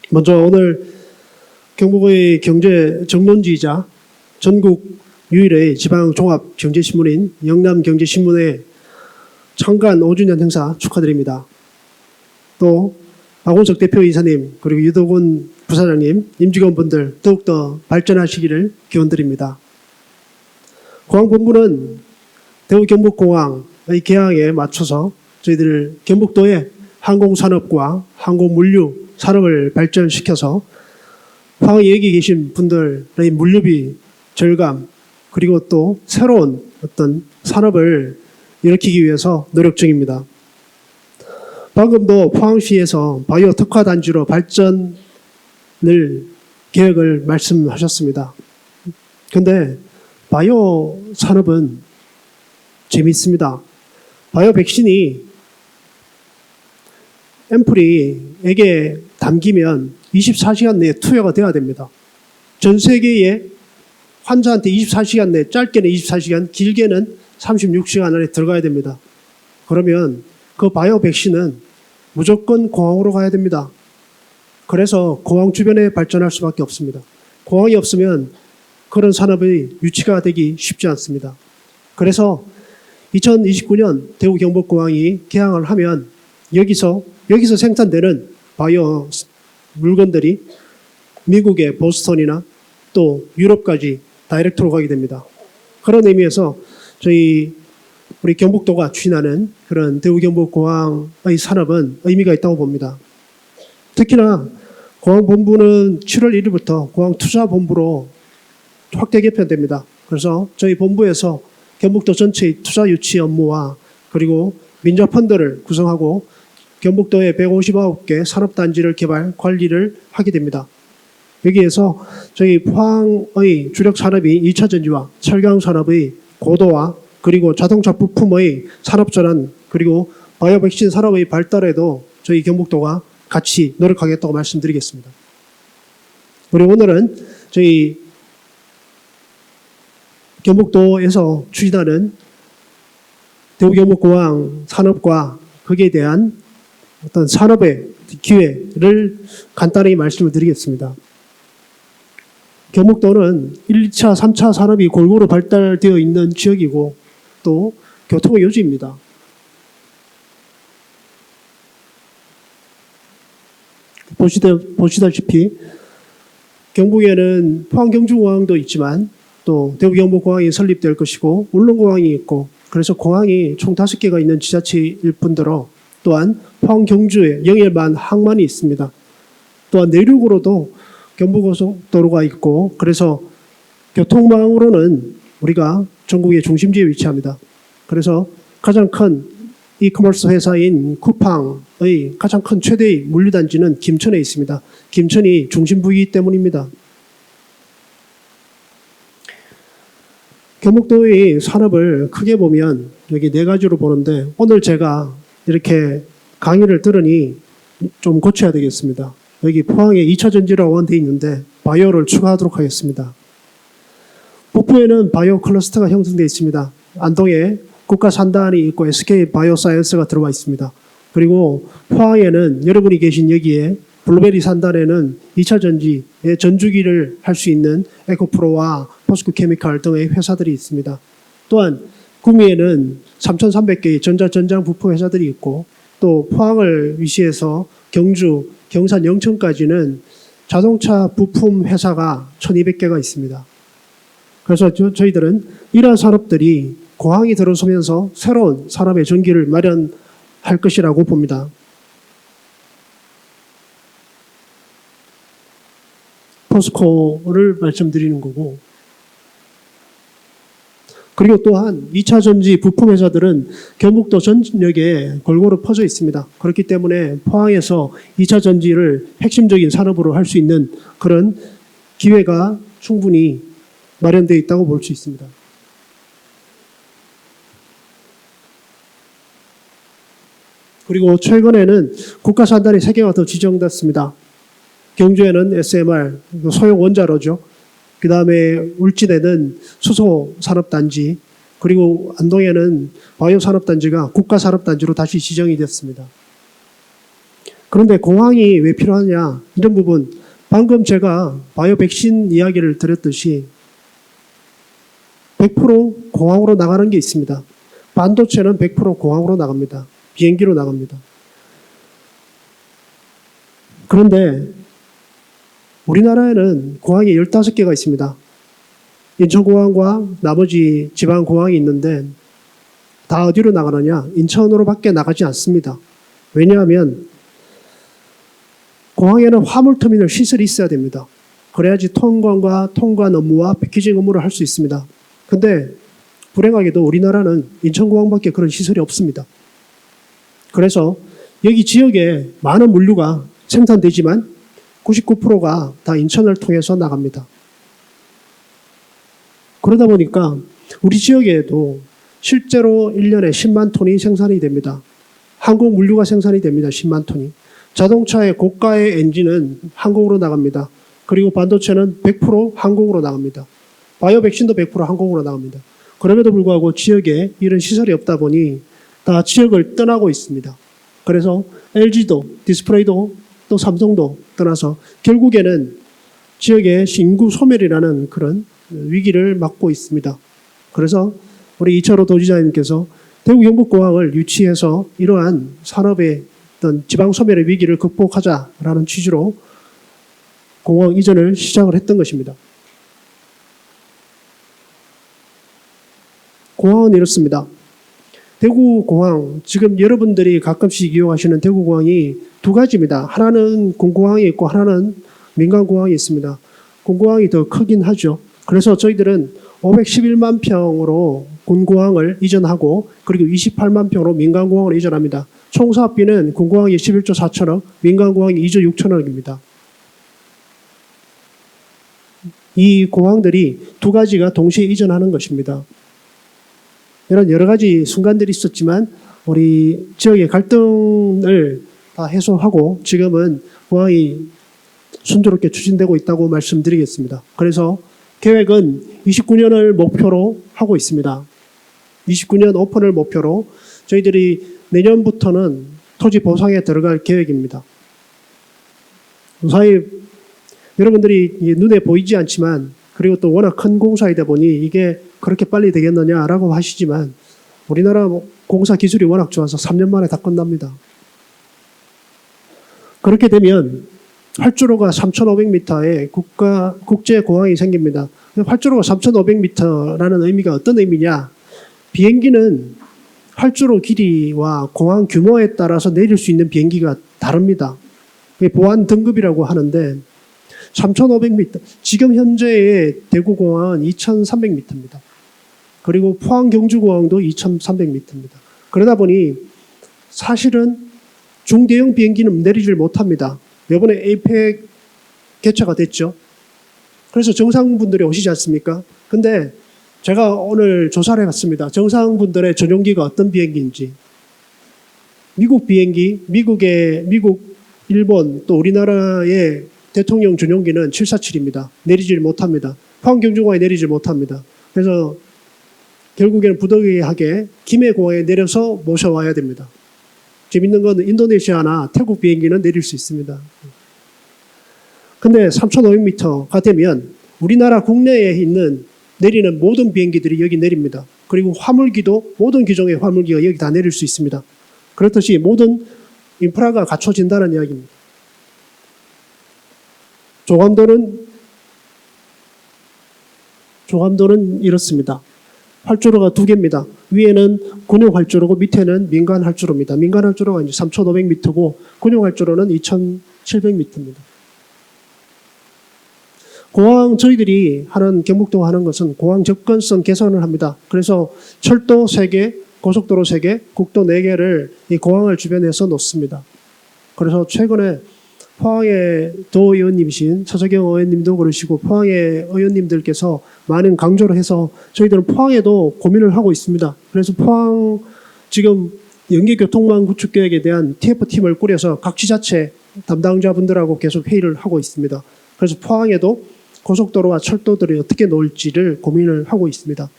먼저 오늘 경북의 경제 정론지이자 전국 유일의 지방 종합 경제신문인 영남경제신문의 창간 5주년 행사 축하드립니다. 또 박원석 대표이사님 그리고 유도군 부사장님, 임직원분들 더욱더 발전하시기를 기원드립니다. 공항본부는 대구 경북공항의 개항에 맞춰서 저희들 경북도의 항공산업과 항공물류 산업을 발전시켜서 포항에 여기 계신 분들의 물류비 절감 그리고 또 새로운 어떤 산업을 일으키기 위해서 노력 중입니다. 방금도 포항시에서 바이오 특화 단지로 발전을 계획을 말씀하셨습니다. 그런데 바이오 산업은 재미있습니다. 바이오 백신이 앰플에게 담기면 24시간 내에 투여가 돼야 됩니다. 전 세계의 환자한테 24시간 내에 짧게는 24시간, 길게는 36시간 안에 들어가야 됩니다. 그러면 그 바이오 백신은 무조건 공항으로 가야 됩니다. 그래서 공항 주변에 발전할 수밖에 없습니다. 공항이 없으면 그런 산업의 유치가 되기 쉽지 않습니다. 그래서 2029년 대구 경북공항이 개항을 하면 여기서 생산되는 바이오 물건들이 미국의 보스턴이나 또 유럽까지 다이렉트로 가게 됩니다. 그런 의미에서 우리 경북도가 추진하는 그런 대구 경북공항의 산업은 의미가 있다고 봅니다. 특히나 공항본부는 7월 1일부터 공항투자본부로 확대 개편됩니다. 그래서 저희 본부에서 경북도 전체의 투자 유치 업무와 그리고 민자펀드를 구성하고 경북도의 159개 산업단지를 개발, 관리를 하게 됩니다. 여기에서 저희 포항의 주력 산업이 2차 전지와 철강 산업의 고도화 그리고 자동차 부품의 산업전환 그리고 바이오 백신 산업의 발달에도 저희 경북도가 같이 노력하겠다고 말씀드리겠습니다. 그리고 오늘은 저희 경북도에서 추진하는 대구 경북공항 산업과 거기에 대한 어떤 산업의 기회를 간단히 말씀을 드리겠습니다. 경북도는 1, 2차, 3차 산업이 골고루 발달되어 있는 지역이고 또 교통의 요지입니다. 보시다시피 경북에는 포항경주공항도 있지만 또 대구경북공항이 설립될 것이고 울릉공항이 있고 그래서 공항이 총 5개가 있는 지자체일 뿐더러 또한 포항 경주에 영일만 항만이 있습니다. 또한 내륙으로도 경부고속도로가 있고 그래서 교통망으로는 우리가 전국의 중심지에 위치합니다. 그래서 가장 큰 이커머스 회사인 쿠팡의 가장 큰 최대의 물류단지는 김천에 있습니다. 김천이 중심부이기 때문입니다. 경북도의 산업을 크게 보면 여기 4가지로 보는데 오늘 제가 이렇게 강의를 들으니 좀 고쳐야 되겠습니다. 여기 포항에 2차 전지라고 되어 있는데 바이오를 추가하도록 하겠습니다. 북부에는 바이오 클러스터가 형성되어 있습니다. 안동에 국가산단이 있고 SK 바이오사이언스가 들어와 있습니다. 그리고 포항에는 여러분이 계신 여기에 블루베리 산단에는 2차 전지의 전주기를 할 수 있는 에코프로와 포스코케미칼 등의 회사들이 있습니다. 또한 구미에는 3,300개의 전자전장 부품 회사들이 있고 또 포항을 위시해서 경주, 경산, 영천까지는 자동차 부품 회사가 1,200개가 있습니다. 그래서 저희들은 이러한 산업들이 공항이 들어서면서 새로운 산업의 전기를 마련할 것이라고 봅니다. 포스코를 말씀드리는 거고 그리고 또한 2차 전지 부품 회사들은 경북도 전역에 골고루 퍼져 있습니다. 그렇기 때문에 포항에서 2차 전지를 핵심적인 산업으로 할 수 있는 그런 기회가 충분히 마련되어 있다고 볼 수 있습니다. 그리고 최근에는 국가산단이 3개가 더 지정됐습니다. 경주에는 SMR, 소형 원자로죠. 그 다음에 울진에는 수소산업단지, 그리고 안동에는 바이오산업단지가 국가산업단지로 다시 지정이 됐습니다. 그런데 공항이 왜 필요하냐, 이런 부분, 방금 제가 바이오 백신 이야기를 드렸듯이 100% 공항으로 나가는 게 있습니다. 반도체는 100% 공항으로 나갑니다. 비행기로 나갑니다. 그런데 우리나라에는 공항이 15개가 있습니다. 인천공항과 나머지 지방공항이 있는데 다 어디로 나가느냐? 인천으로밖에 나가지 않습니다. 왜냐하면 공항에는 화물터미널 시설이 있어야 됩니다. 그래야지 통관과 통관 업무와 패키징 업무를 할 수 있습니다. 근데 불행하게도 우리나라는 인천공항밖에 그런 시설이 없습니다. 그래서 여기 지역에 많은 물류가 생산되지만 99%가 다 인천을 통해서 나갑니다. 그러다 보니까 우리 지역에도 실제로 1년에 10만 톤이 생산이 됩니다. 항공 물류가 생산이 됩니다. 10만 톤이. 자동차의 고가의 엔진은 항공으로 나갑니다. 그리고 반도체는 100% 항공으로 나갑니다. 바이오 백신도 100% 항공으로 나갑니다. 그럼에도 불구하고 지역에 이런 시설이 없다 보니 다 지역을 떠나고 있습니다. 그래서 LG도, 디스플레이도 또 삼성도 떠나서 결국에는 지역의 인구 소멸이라는 그런 위기를 맞고 있습니다. 그래서 우리 이철호 도지사님께서 대구 경북공항을 유치해서 이러한 산업의 어떤 지방 소멸의 위기를 극복하자라는 취지로 공항 이전을 시작을 했던 것입니다. 공항은 이렇습니다. 대구공항, 지금 여러분들이 가끔씩 이용하시는 대구공항이 2가지입니다. 하나는 공공항이 있고 하나는 민간공항이 있습니다. 공공항이 더 크긴 하죠. 그래서 저희들은 511만 평으로 군공항을 이전하고 그리고 28만 평으로 민간공항을 이전합니다. 총 사업비는 군공항이 11조 4천억, 민간공항이 2조 6천억입니다. 이 공항들이 2가지가 동시에 이전하는 것입니다. 이런 여러 가지 순간들이 있었지만 우리 지역의 갈등을 다 해소하고 지금은 공항이 순조롭게 추진되고 있다고 말씀드리겠습니다. 그래서 계획은 29년을 목표로 하고 있습니다. 29년 오픈을 목표로 저희들이 내년부터는 토지 보상에 들어갈 계획입니다. 무사히 여러분들이 눈에 보이지 않지만 그리고 또 워낙 큰 공사이다 보니 이게 그렇게 빨리 되겠느냐라고 하시지만 우리나라 공사 기술이 워낙 좋아서 3년 만에 다 끝납니다. 그렇게 되면 활주로가 3,500m의 국제 공항이 생깁니다. 활주로가 3,500m라는 의미가 어떤 의미냐? 비행기는 활주로 길이와 공항 규모에 따라서 내릴 수 있는 비행기가 다릅니다. 그게 보안 등급이라고 하는데 3,500m. 지금 현재의 대구공항은 2,300m입니다. 그리고 포항 경주공항도 2,300m입니다. 그러다 보니 사실은 중대형 비행기는 내리질 못합니다. 이번에 에이펙 개최가 됐죠. 그래서 정상분들이 오시지 않습니까? 근데 제가 오늘 조사를 해봤습니다. 정상분들의 전용기가 어떤 비행기인지. 미국 비행기, 미국, 일본, 또 우리나라의 대통령 전용기는 747입니다. 내리질 못합니다. 포항 경주공항에 내리질 못합니다. 그래서 결국에는 부득이하게 김해공항에 내려서 모셔와야 됩니다. 재밌는 건 인도네시아나 태국 비행기는 내릴 수 있습니다. 근데 3,500m가 되면 우리나라 국내에 있는 내리는 모든 비행기들이 여기 내립니다. 그리고 화물기도 모든 기종의 화물기가 여기 다 내릴 수 있습니다. 그렇듯이 모든 인프라가 갖춰진다는 이야기입니다. 조감도는 이렇습니다. 활주로가 두 개입니다. 위에는 군용 활주로고 밑에는 민간 활주로입니다. 민간 활주로가 이제 3,500m고 군용 활주로는 2,700m입니다. 공항 저희들이 하는 경북도가 하는 것은 공항 접근성 개선을 합니다. 그래서 철도 3개, 고속도로 3개, 국도 4개를 이 공항을 주변에서 놓습니다. 그래서 최근에 포항의 도 의원님이신 서석영 의원님도 그러시고 포항의 의원님들께서 많은 강조를 해서 저희들은 포항에도 고민을 하고 있습니다. 그래서 포항 지금 연계교통망 구축 계획에 대한 TF팀을 꾸려서 각 지자체 담당자분들하고 계속 회의를 하고 있습니다. 그래서 포항에도 고속도로와 철도들이 어떻게 놓을지를 고민을 하고 있습니다.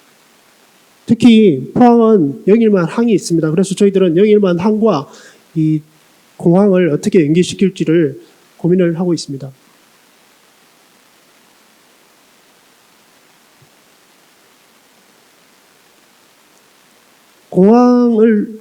특히 포항은 영일만 항이 있습니다. 그래서 저희들은 영일만 항과 이 공항을 어떻게 연계시킬지를 고민을 하고 있습니다. 공항을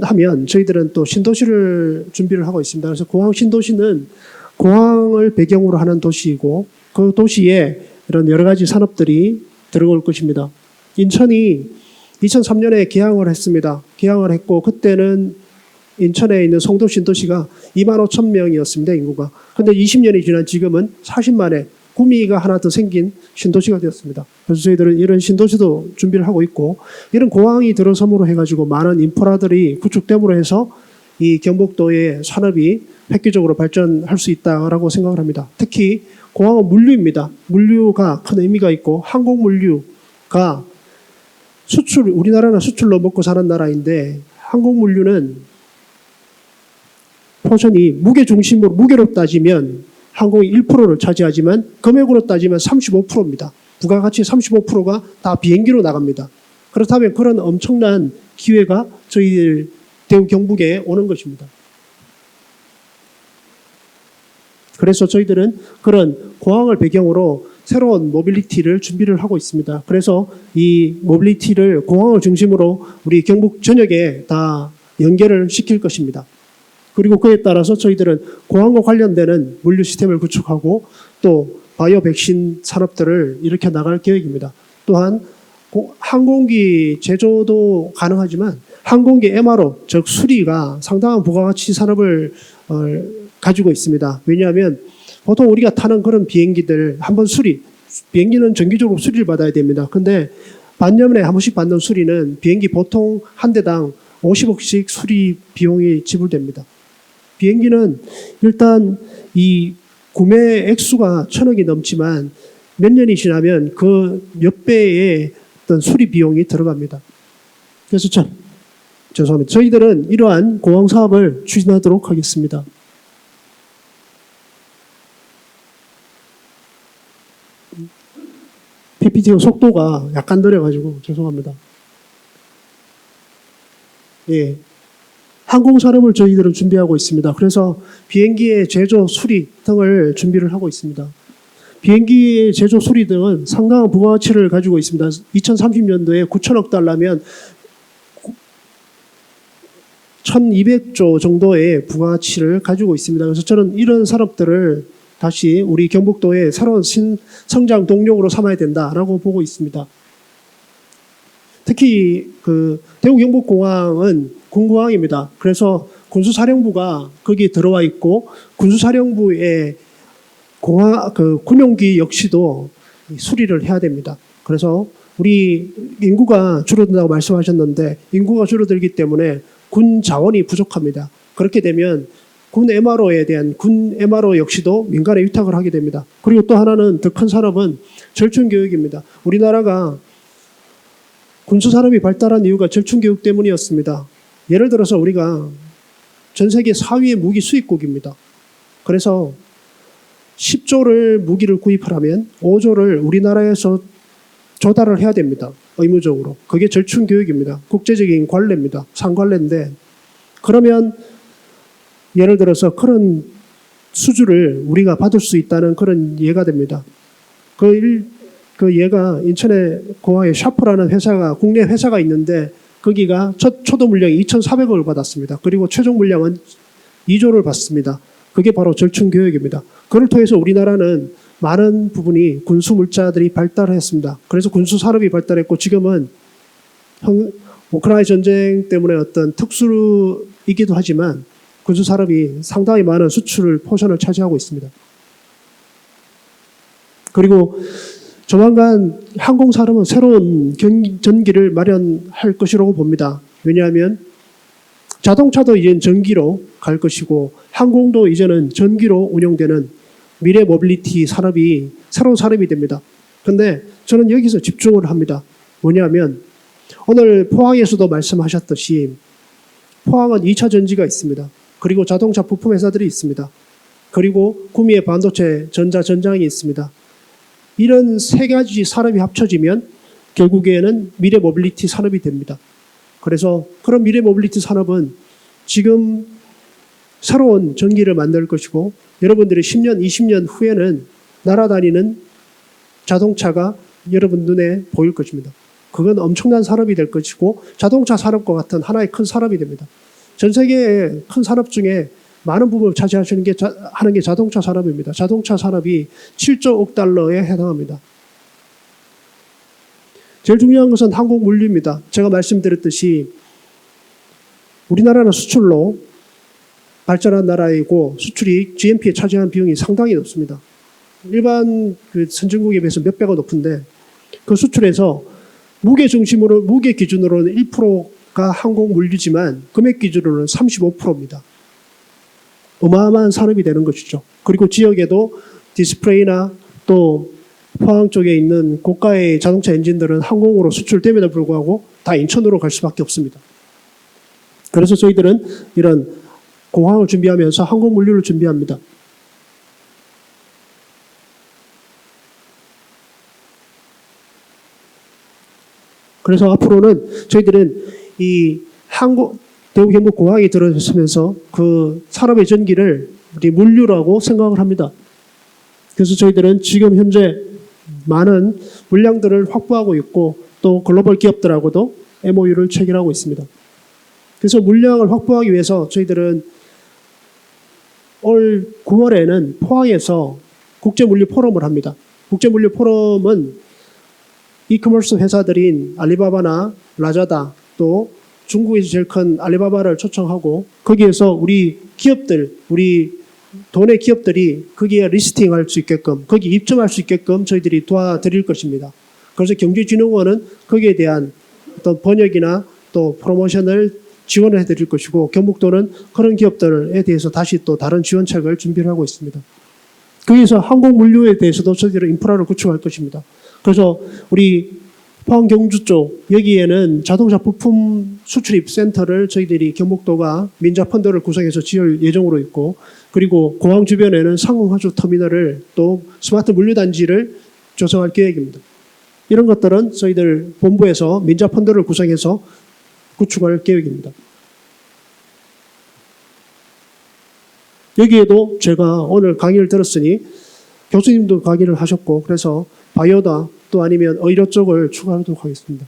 하면 저희들은 또 신도시를 준비를 하고 있습니다. 그래서 공항 신도시는 공항을 배경으로 하는 도시이고 그 도시에 이런 여러 가지 산업들이 들어올 것입니다. 인천이 2003년에 개항을 했습니다. 개항을 했고 그때는 인천에 있는 송도 신도시가 25,000명이었습니다. 인구가. 근데 20년이 지난 지금은 40만에 구미가 하나 더 생긴 신도시가 되었습니다. 그래서 저희들은 이런 신도시도 준비를 하고 있고 이런 공항이 들어섬으로 해가지고 많은 인프라들이 구축됨으로 해서 이 경북도의 산업이 획기적으로 발전할 수 있다고 생각을 합니다. 특히 공항은 물류입니다. 물류가 큰 의미가 있고 항공 물류가 우리나라는 수출로 먹고 사는 나라인데 항공 물류는 포션이 무게 중심으로 무게로 따지면 항공이 1%를 차지하지만 금액으로 따지면 35%입니다. 부가가치 35%가 다 비행기로 나갑니다. 그렇다면 그런 엄청난 기회가 저희 대구 경북에 오는 것입니다. 그래서 저희들은 그런 공항을 배경으로 새로운 모빌리티를 준비를 하고 있습니다. 그래서 이 모빌리티를 공항을 중심으로 우리 경북 전역에 다 연계를 시킬 것입니다. 그리고 그에 따라서 저희들은 공항과 관련되는 물류 시스템을 구축하고 또 바이오 백신 산업들을 일으켜 나갈 계획입니다. 또한 항공기 제조도 가능하지만 항공기 MRO, 즉 수리가 상당한 부가가치 산업을 가지고 있습니다. 왜냐하면 보통 우리가 타는 그런 비행기들 한번 비행기는 정기적으로 수리를 받아야 됩니다. 근데 반년에 한 번씩 받는 수리는 비행기 보통 한 대당 50억씩 수리 비용이 지불됩니다. 비행기는 일단 이 구매 액수가 1,000억이 넘지만 몇 년이 지나면 그 몇 배의 어떤 수리 비용이 들어갑니다. 그래서 죄송합니다. 저희들은 이러한 공항 사업을 추진하도록 하겠습니다. PPT 속도가 약간 느려가지고 죄송합니다. 예. 항공 산업을 저희들은 준비하고 있습니다. 그래서 비행기의 제조, 수리 등을 준비를 하고 있습니다. 비행기의 제조, 수리 등은 상당한 부가가치를 가지고 있습니다. 2030년도에 9천억 달러면 1200조 정도의 부가가치를 가지고 있습니다. 그래서 저는 이런 산업들을 다시 우리 경북도의 새로운 성장 동력으로 삼아야 된다라고 보고 있습니다. 특히 그 대구 경북공항은 군공항입니다. 그래서 군수사령부가 거기에 들어와 있고 군수사령부의 군용기 역시도 수리를 해야 됩니다. 그래서 우리 인구가 줄어든다고 말씀하셨는데 인구가 줄어들기 때문에 군 자원이 부족합니다. 그렇게 되면 군 MRO에 대한 군 MRO 역시도 민간에 위탁을 하게 됩니다. 그리고 또 하나는 더 큰 산업은 절충교육입니다. 우리나라가 군수산업이 발달한 이유가 절충교육 때문이었습니다. 예를 들어서 우리가 전 세계 4위의 무기 수입국입니다. 그래서 10조를 무기를 구입하려면 5조를 우리나라에서 조달을 해야 됩니다. 의무적으로. 그게 절충교육입니다. 국제적인 관례입니다. 상관례인데 그러면 예를 들어서 그런 수주를 우리가 받을 수 있다는 그런 예가 됩니다. 그 예가 인천의 공항에 샤프라는 회사가 국내 회사가 있는데 거기가 첫 초도 물량이 2,400억을 받았습니다. 그리고 최종 물량은 2조를 받습니다. 그게 바로 절충교육입니다. 그걸 통해서 우리나라는 많은 부분이 군수물자들이 발달했습니다. 그래서 군수산업이 발달했고 지금은 우크라이나 전쟁 때문에 어떤 특수이기도 하지만 군수산업이 상당히 많은 수출 포션을 차지하고 있습니다. 그리고 조만간 항공산업은 새로운 전기를 마련할 것이라고 봅니다. 왜냐하면 자동차도 이제는 전기로 갈 것이고 항공도 이제는 전기로 운영되는 미래 모빌리티 산업이 새로운 산업이 됩니다. 그런데 저는 여기서 집중을 합니다. 뭐냐면 오늘 포항에서도 말씀하셨듯이 포항은 2차 전지가 있습니다. 그리고 자동차 부품 회사들이 있습니다. 그리고 구미의 반도체 전장이 있습니다. 이런 세 가지 산업이 합쳐지면 결국에는 미래 모빌리티 산업이 됩니다. 그래서 그런 미래 모빌리티 산업은 지금 새로운 전기를 만들 것이고 여러분들이 10년, 20년 후에는 날아다니는 자동차가 여러분 눈에 보일 것입니다. 그건 엄청난 산업이 될 것이고 자동차 산업과 같은 하나의 큰 산업이 됩니다. 전 세계의 큰 산업 중에 많은 부분을 차지하는 게 자동차 산업입니다. 자동차 산업이 7조 억 달러에 해당합니다. 제일 중요한 것은 항공 물류입니다. 제가 말씀드렸듯이 우리나라는 수출로 발전한 나라이고 수출이 GNP에 차지하는 비용이 상당히 높습니다. 일반 선진국에 비해서 몇 배가 높은데 그 수출에서 무게 기준으로는 1%가 항공 물류지만 금액 기준으로는 35%입니다. 어마어마한 산업이 되는 것이죠. 그리고 지역에도 디스플레이나 또 포항 쪽에 있는 고가의 자동차 엔진들은 항공으로 수출됨에도 불구하고 다 인천으로 갈 수밖에 없습니다. 그래서 저희들은 이런 공항을 준비하면서 항공 물류를 준비합니다. 그래서 앞으로는 저희들은 이 대구 경북 공항에 들어서면서 그 산업의 전기를 우리 물류라고 생각을 합니다. 그래서 저희들은 지금 현재 많은 물량들을 확보하고 있고 또 글로벌 기업들하고도 MOU를 체결하고 있습니다. 그래서 물량을 확보하기 위해서 저희들은 올 9월에는 포항에서 국제물류 포럼을 합니다. 국제물류 포럼은 이커머스 회사들인 알리바바나 라자다 또 중국에서 제일 큰 알리바바를 초청하고 거기에서 우리 도내 기업들이 거기에 리스팅할 수 있게끔 거기 입점할 수 있게끔 저희들이 도와드릴 것입니다. 그래서 경제진흥원은 거기에 대한 어떤 번역이나 또 프로모션을 지원을 해드릴 것이고 경북도는 그런 기업들에 대해서 다시 또 다른 지원책을 준비를 하고 있습니다. 거기서 항공 물류에 대해서도 저희들은 인프라를 구축할 것입니다. 그래서 우리 포항 경주 쪽 여기에는 자동차 부품 수출입 센터를 저희들이 경북도가 민자 펀드를 구성해서 지을 예정으로 있고 그리고 공항 주변에는 상공하주 터미널을 또 스마트 물류단지를 조성할 계획입니다. 이런 것들은 저희들 본부에서 민자 펀드를 구성해서 구축할 계획입니다. 여기에도 제가 오늘 강의를 들었으니 교수님도 강의를 하셨고 그래서 바이오다 또 아니면 의료 쪽을 추가하도록 하겠습니다.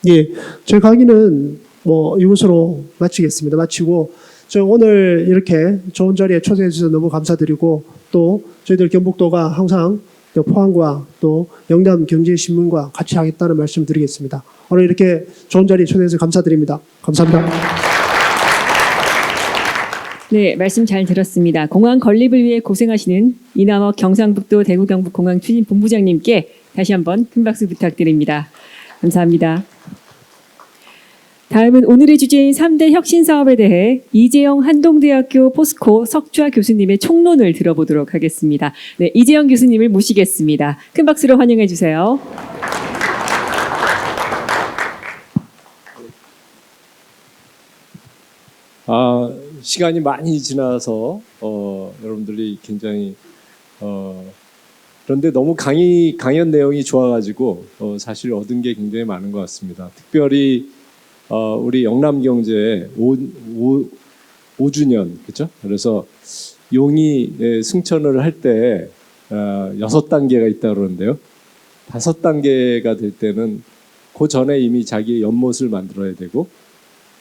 예, 제 강의는 뭐 이것으로 마치겠습니다. 마치고 저 오늘 이렇게 좋은 자리에 초대해 주셔서 너무 감사드리고 또 저희들 경북도가 항상 또 포항과 또 영남 경제신문과 같이 하겠다는 말씀 드리겠습니다. 오늘 이렇게 좋은 자리에 초대해서 감사드립니다. 감사합니다. 네, 말씀 잘 들었습니다. 공항 건립을 위해 고생하시는 이남옥 경상북도 대구 경북 공항 추진 본부장님께 다시 한번 큰 박수 부탁드립니다. 감사합니다. 다음은 오늘의 주제인 3대 혁신 사업에 대해 이재영 한동대학교 포스코 석좌 교수님의 총론을 들어보도록 하겠습니다. 네, 이재영 교수님을 모시겠습니다. 큰 박수로 환영해 주세요. 시간이 많이 지나서 여러분들이 굉장히 그런데 너무 강연 내용이 좋아가지고 사실 얻은 게 굉장히 많은 것 같습니다. 특별히 우리 영남경제 5주년 그죠? 그래서 용이 승천을 할 때 6단계가 있다 그러는데요. 5단계가 될 때는 그 전에 이미 자기의 연못을 만들어야 되고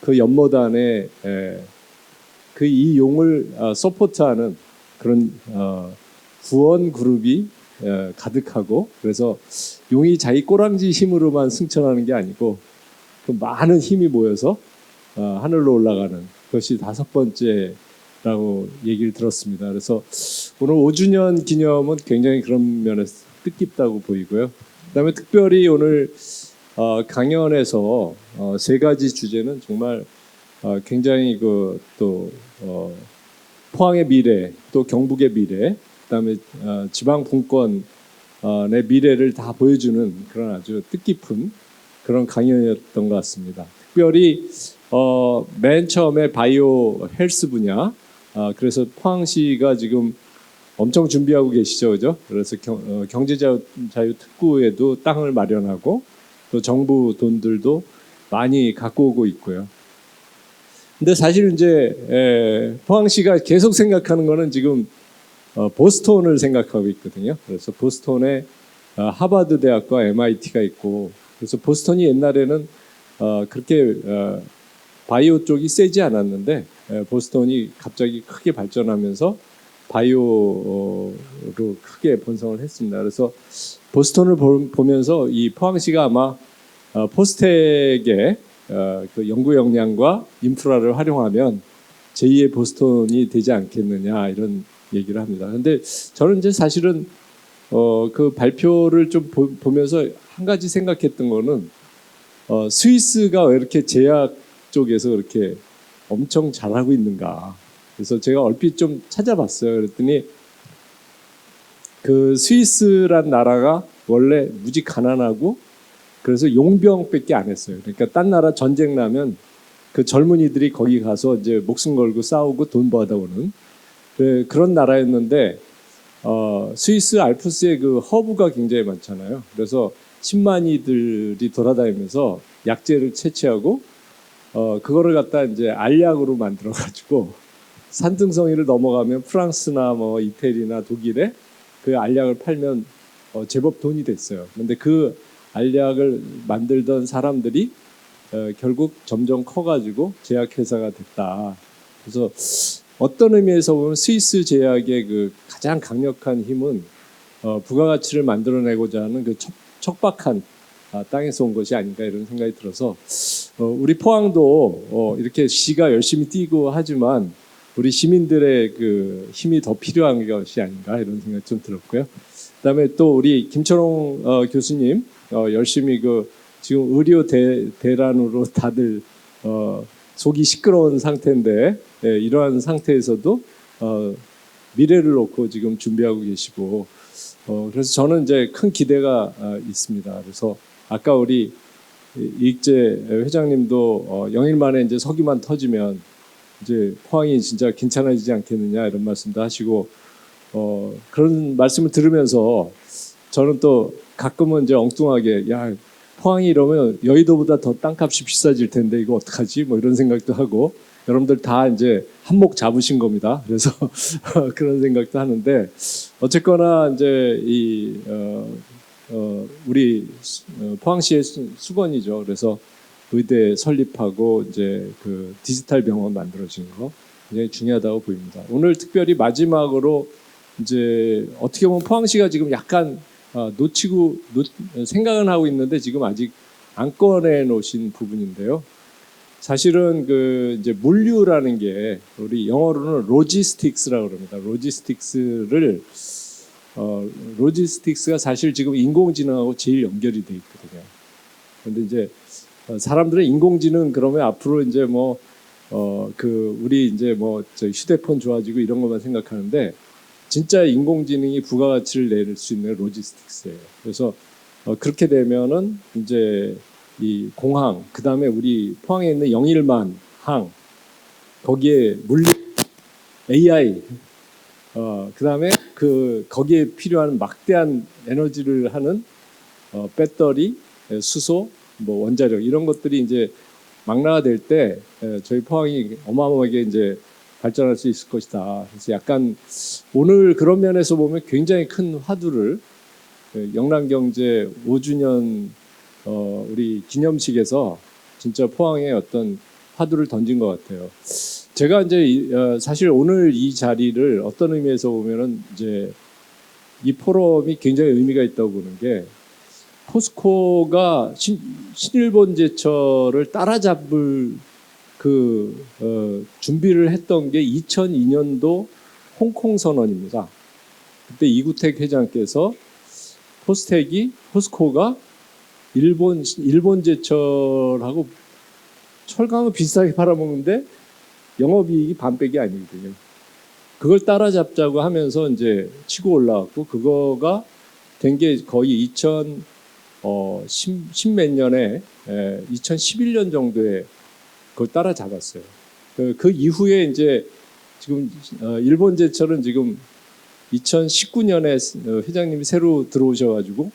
그 연못 안에 그 이 용을 서포트하는 그런 구원 그룹이 가득하고 그래서 용이 자기 꼬랑지 힘으로만 승천하는 게 아니고 그 많은 힘이 모여서 하늘로 올라가는 것이 5번째라고 얘기를 들었습니다. 그래서 오늘 5주년 기념은 굉장히 그런 면에서 뜻깊다고 보이고요. 그다음에 특별히 오늘 강연에서 3가지 주제는 정말 굉장히 또 포항의 미래, 또 경북의 미래, 그다음에 지방 분권의 미래를 다 보여주는 그런 아주 뜻깊은 그런 강연이었던 것 같습니다. 특별히 맨 처음에 바이오 헬스 분야, 그래서 포항시가 지금 엄청 준비하고 계시죠, 그죠? 그래서 경제자유특구에도 땅을 마련하고 또 정부 돈들도 많이 갖고 오고 있고요. 근데 사실 이제 포항시가 계속 생각하는 거는 지금 보스턴을 생각하고 있거든요. 그래서 보스턴에 하버드 대학과 MIT가 있고 그래서 보스턴이 옛날에는 그렇게 바이오 쪽이 세지 않았는데 보스턴이 갑자기 크게 발전하면서 바이오로 크게 번성을 했습니다. 그래서 보스턴을 보면서 이 포항시가 아마 포스텍의 그 연구 역량과 인프라를 활용하면 제2의 보스턴이 되지 않겠느냐 이런 얘기를 합니다. 그런데 저는 이제 사실은 그 발표를 좀 보면서 한 가지 생각했던 거는 스위스가 왜 이렇게 제약 쪽에서 그렇게 엄청 잘하고 있는가. 그래서 제가 얼핏 좀 찾아봤어요. 그랬더니 그 스위스란 나라가 원래 무지 가난하고 그래서 용병밖에 안 했어요. 그러니까 딴 나라 전쟁 나면 그 젊은이들이 거기 가서 이제 목숨 걸고 싸우고 돈 받아오는 그런 나라였는데 스위스 알프스의 그 허브가 굉장히 많잖아요. 그래서 신만이들이 돌아다니면서 약재를 채취하고 그거를 갖다 이제 알약으로 만들어 가지고 산등성이를 넘어가면 프랑스나 뭐 이태리나 독일에 그 알약을 팔면 제법 돈이 됐어요. 그런데 그 알약을 만들던 사람들이 결국 점점 커가지고 제약회사가 됐다. 그래서 어떤 의미에서 보면 스위스 제약의 그 가장 강력한 힘은 부가가치를 만들어내고자 하는 그 척박한 땅에서 온 것이 아닌가 이런 생각이 들어서 우리 포항도 이렇게 시가 열심히 뛰고 하지만 우리 시민들의 그 힘이 더 필요한 것이 아닌가 이런 생각이 좀 들었고요. 그다음에 또 우리 김철홍 교수님 열심히 그 지금 의료 대란으로 다들 속이 시끄러운 상태인데 이러한 상태에서도 미래를 놓고 지금 준비하고 계시고 그래서 저는 이제 큰 기대가 있습니다. 그래서 아까 우리 이익재 회장님도 영일 만에 이제 석유만 터지면 이제 포항이 진짜 괜찮아지지 않겠느냐 이런 말씀도 하시고 그런 말씀을 들으면서 저는 또 가끔은 이제 엉뚱하게 야 포항이 이러면 여의도보다 더 땅값이 비싸질 텐데 이거 어떡하지 뭐 이런 생각도 하고 여러분들 다 이제 한몫 잡으신 겁니다. 그래서 그런 생각도 하는데 어쨌거나 이제 이 우리 포항시의 수건이죠. 그래서 의대 설립하고 이제 그 디지털 병원 만들어진 거 굉장히 중요하다고 보입니다. 오늘 특별히 마지막으로 이제 어떻게 보면 포항시가 지금 약간 생각은 하고 있는데 지금 아직 안 꺼내 놓으신 부분인데요. 사실은 그 이제 물류라는 게 우리 영어로는 로지스틱스라고 그럽니다. 로지스틱스가 사실 지금 인공지능하고 제일 연결이 돼 있거든요. 그런데 이제 사람들은 인공지능 그러면 앞으로 이제 우리 이제 저 휴대폰 좋아지고 이런 것만 생각하는데 진짜 인공지능이 부가가치를 낼 수 있는 로지스틱스예요. 그래서 그렇게 되면은 이제 이 공항, 그 다음에 우리 포항에 있는 영일만 항, 거기에 물류, AI, 그 다음에 거기에 필요한 막대한 에너지를 하는 배터리, 수소, 원자력 이런 것들이 이제 망라가 될 때 저희 포항이 어마어마하게 이제 발전할 수 있을 것이다. 그래서 약간 오늘 그런 면에서 보면 굉장히 큰 화두를 영남경제 5주년 우리 기념식에서 진짜 포항에 어떤 화두를 던진 것 같아요. 제가 이제 사실 오늘 이 자리를 어떤 의미에서 보면은 이제 이 포럼이 굉장히 의미가 있다고 보는 게 포스코가 신일본 제철을 따라잡을 준비를 했던 게 2002년도 홍콩 선언입니다. 그때 이구택 회장께서 포스코가 일본 제철하고 철강을 비슷하게 팔아먹는데 영업이익이 반백이 아니거든요. 그걸 따라잡자고 하면서 이제 치고 올라왔고 그거가 된 게 거의 2010몇 년에 2011년 정도에 그걸 따라잡았어요. 그 이후에 이제 지금 일본 제철은 지금 2019년에 회장님이 새로 들어오셔가지고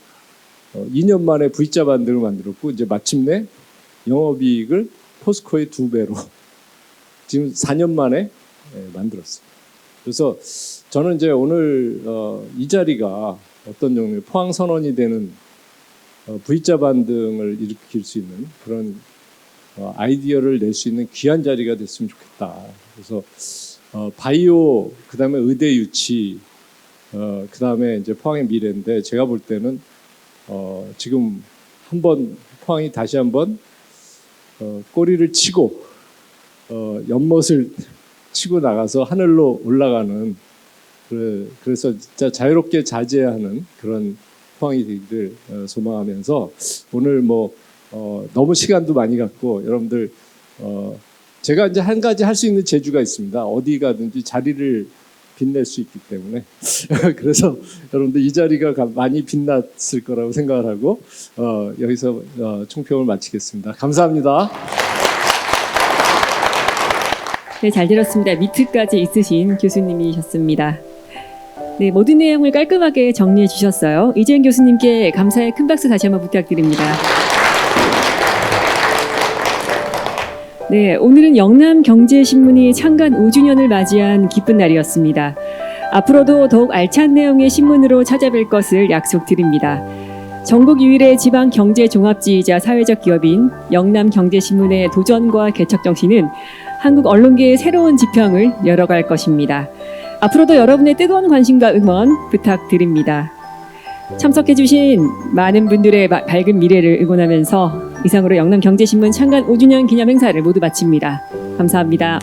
2년 만에 V자 반등을 만들었고 이제 마침내 영업이익을 포스코의 2배로 지금 4년 만에 만들었어요. 그래서 저는 이제 오늘 이 자리가 어떤 종류의 포항 선언이 되는 V자 반등을 일으킬 수 있는 그런 아이디어를 낼 수 있는 귀한 자리가 됐으면 좋겠다. 그래서 바이오, 그 다음에 의대 유치, 그 다음에 이제 포항의 미래인데 제가 볼 때는 지금 한번 포항이 다시 한번 꼬리를 치고 연못을 치고 나가서 하늘로 올라가는 그래서 진짜 자유롭게 자재하는 그런 포항이 되기를 소망하면서 오늘 너무 시간도 많이 갖고 여러분들 제가 이제 한 가지 할 수 있는 재주가 있습니다. 어디 가든지 자리를 빛낼 수 있기 때문에 그래서 여러분들 이 자리가 많이 빛났을 거라고 생각을 하고 여기서 총평을 마치겠습니다. 감사합니다. 네, 잘 들었습니다. 미트까지 있으신 교수님이셨습니다. 네, 모든 내용을 깔끔하게 정리해 주셨어요. 이재현 교수님께 감사의 큰 박수 다시 한번 부탁드립니다. 네, 오늘은 영남경제신문이 창간 5주년을 맞이한 기쁜 날이었습니다. 앞으로도 더욱 알찬 내용의 신문으로 찾아뵐 것을 약속드립니다. 전국 유일의 지방 경제 종합지이자 사회적 기업인 영남경제신문의 도전과 개척 정신은 한국 언론계의 새로운 지평을 열어갈 것입니다. 앞으로도 여러분의 뜨거운 관심과 응원 부탁드립니다. 참석해주신 많은 분들의 밝은 미래를 응원하면서 이상으로 영남경제신문 창간 5주년 기념 행사를 모두 마칩니다. 감사합니다.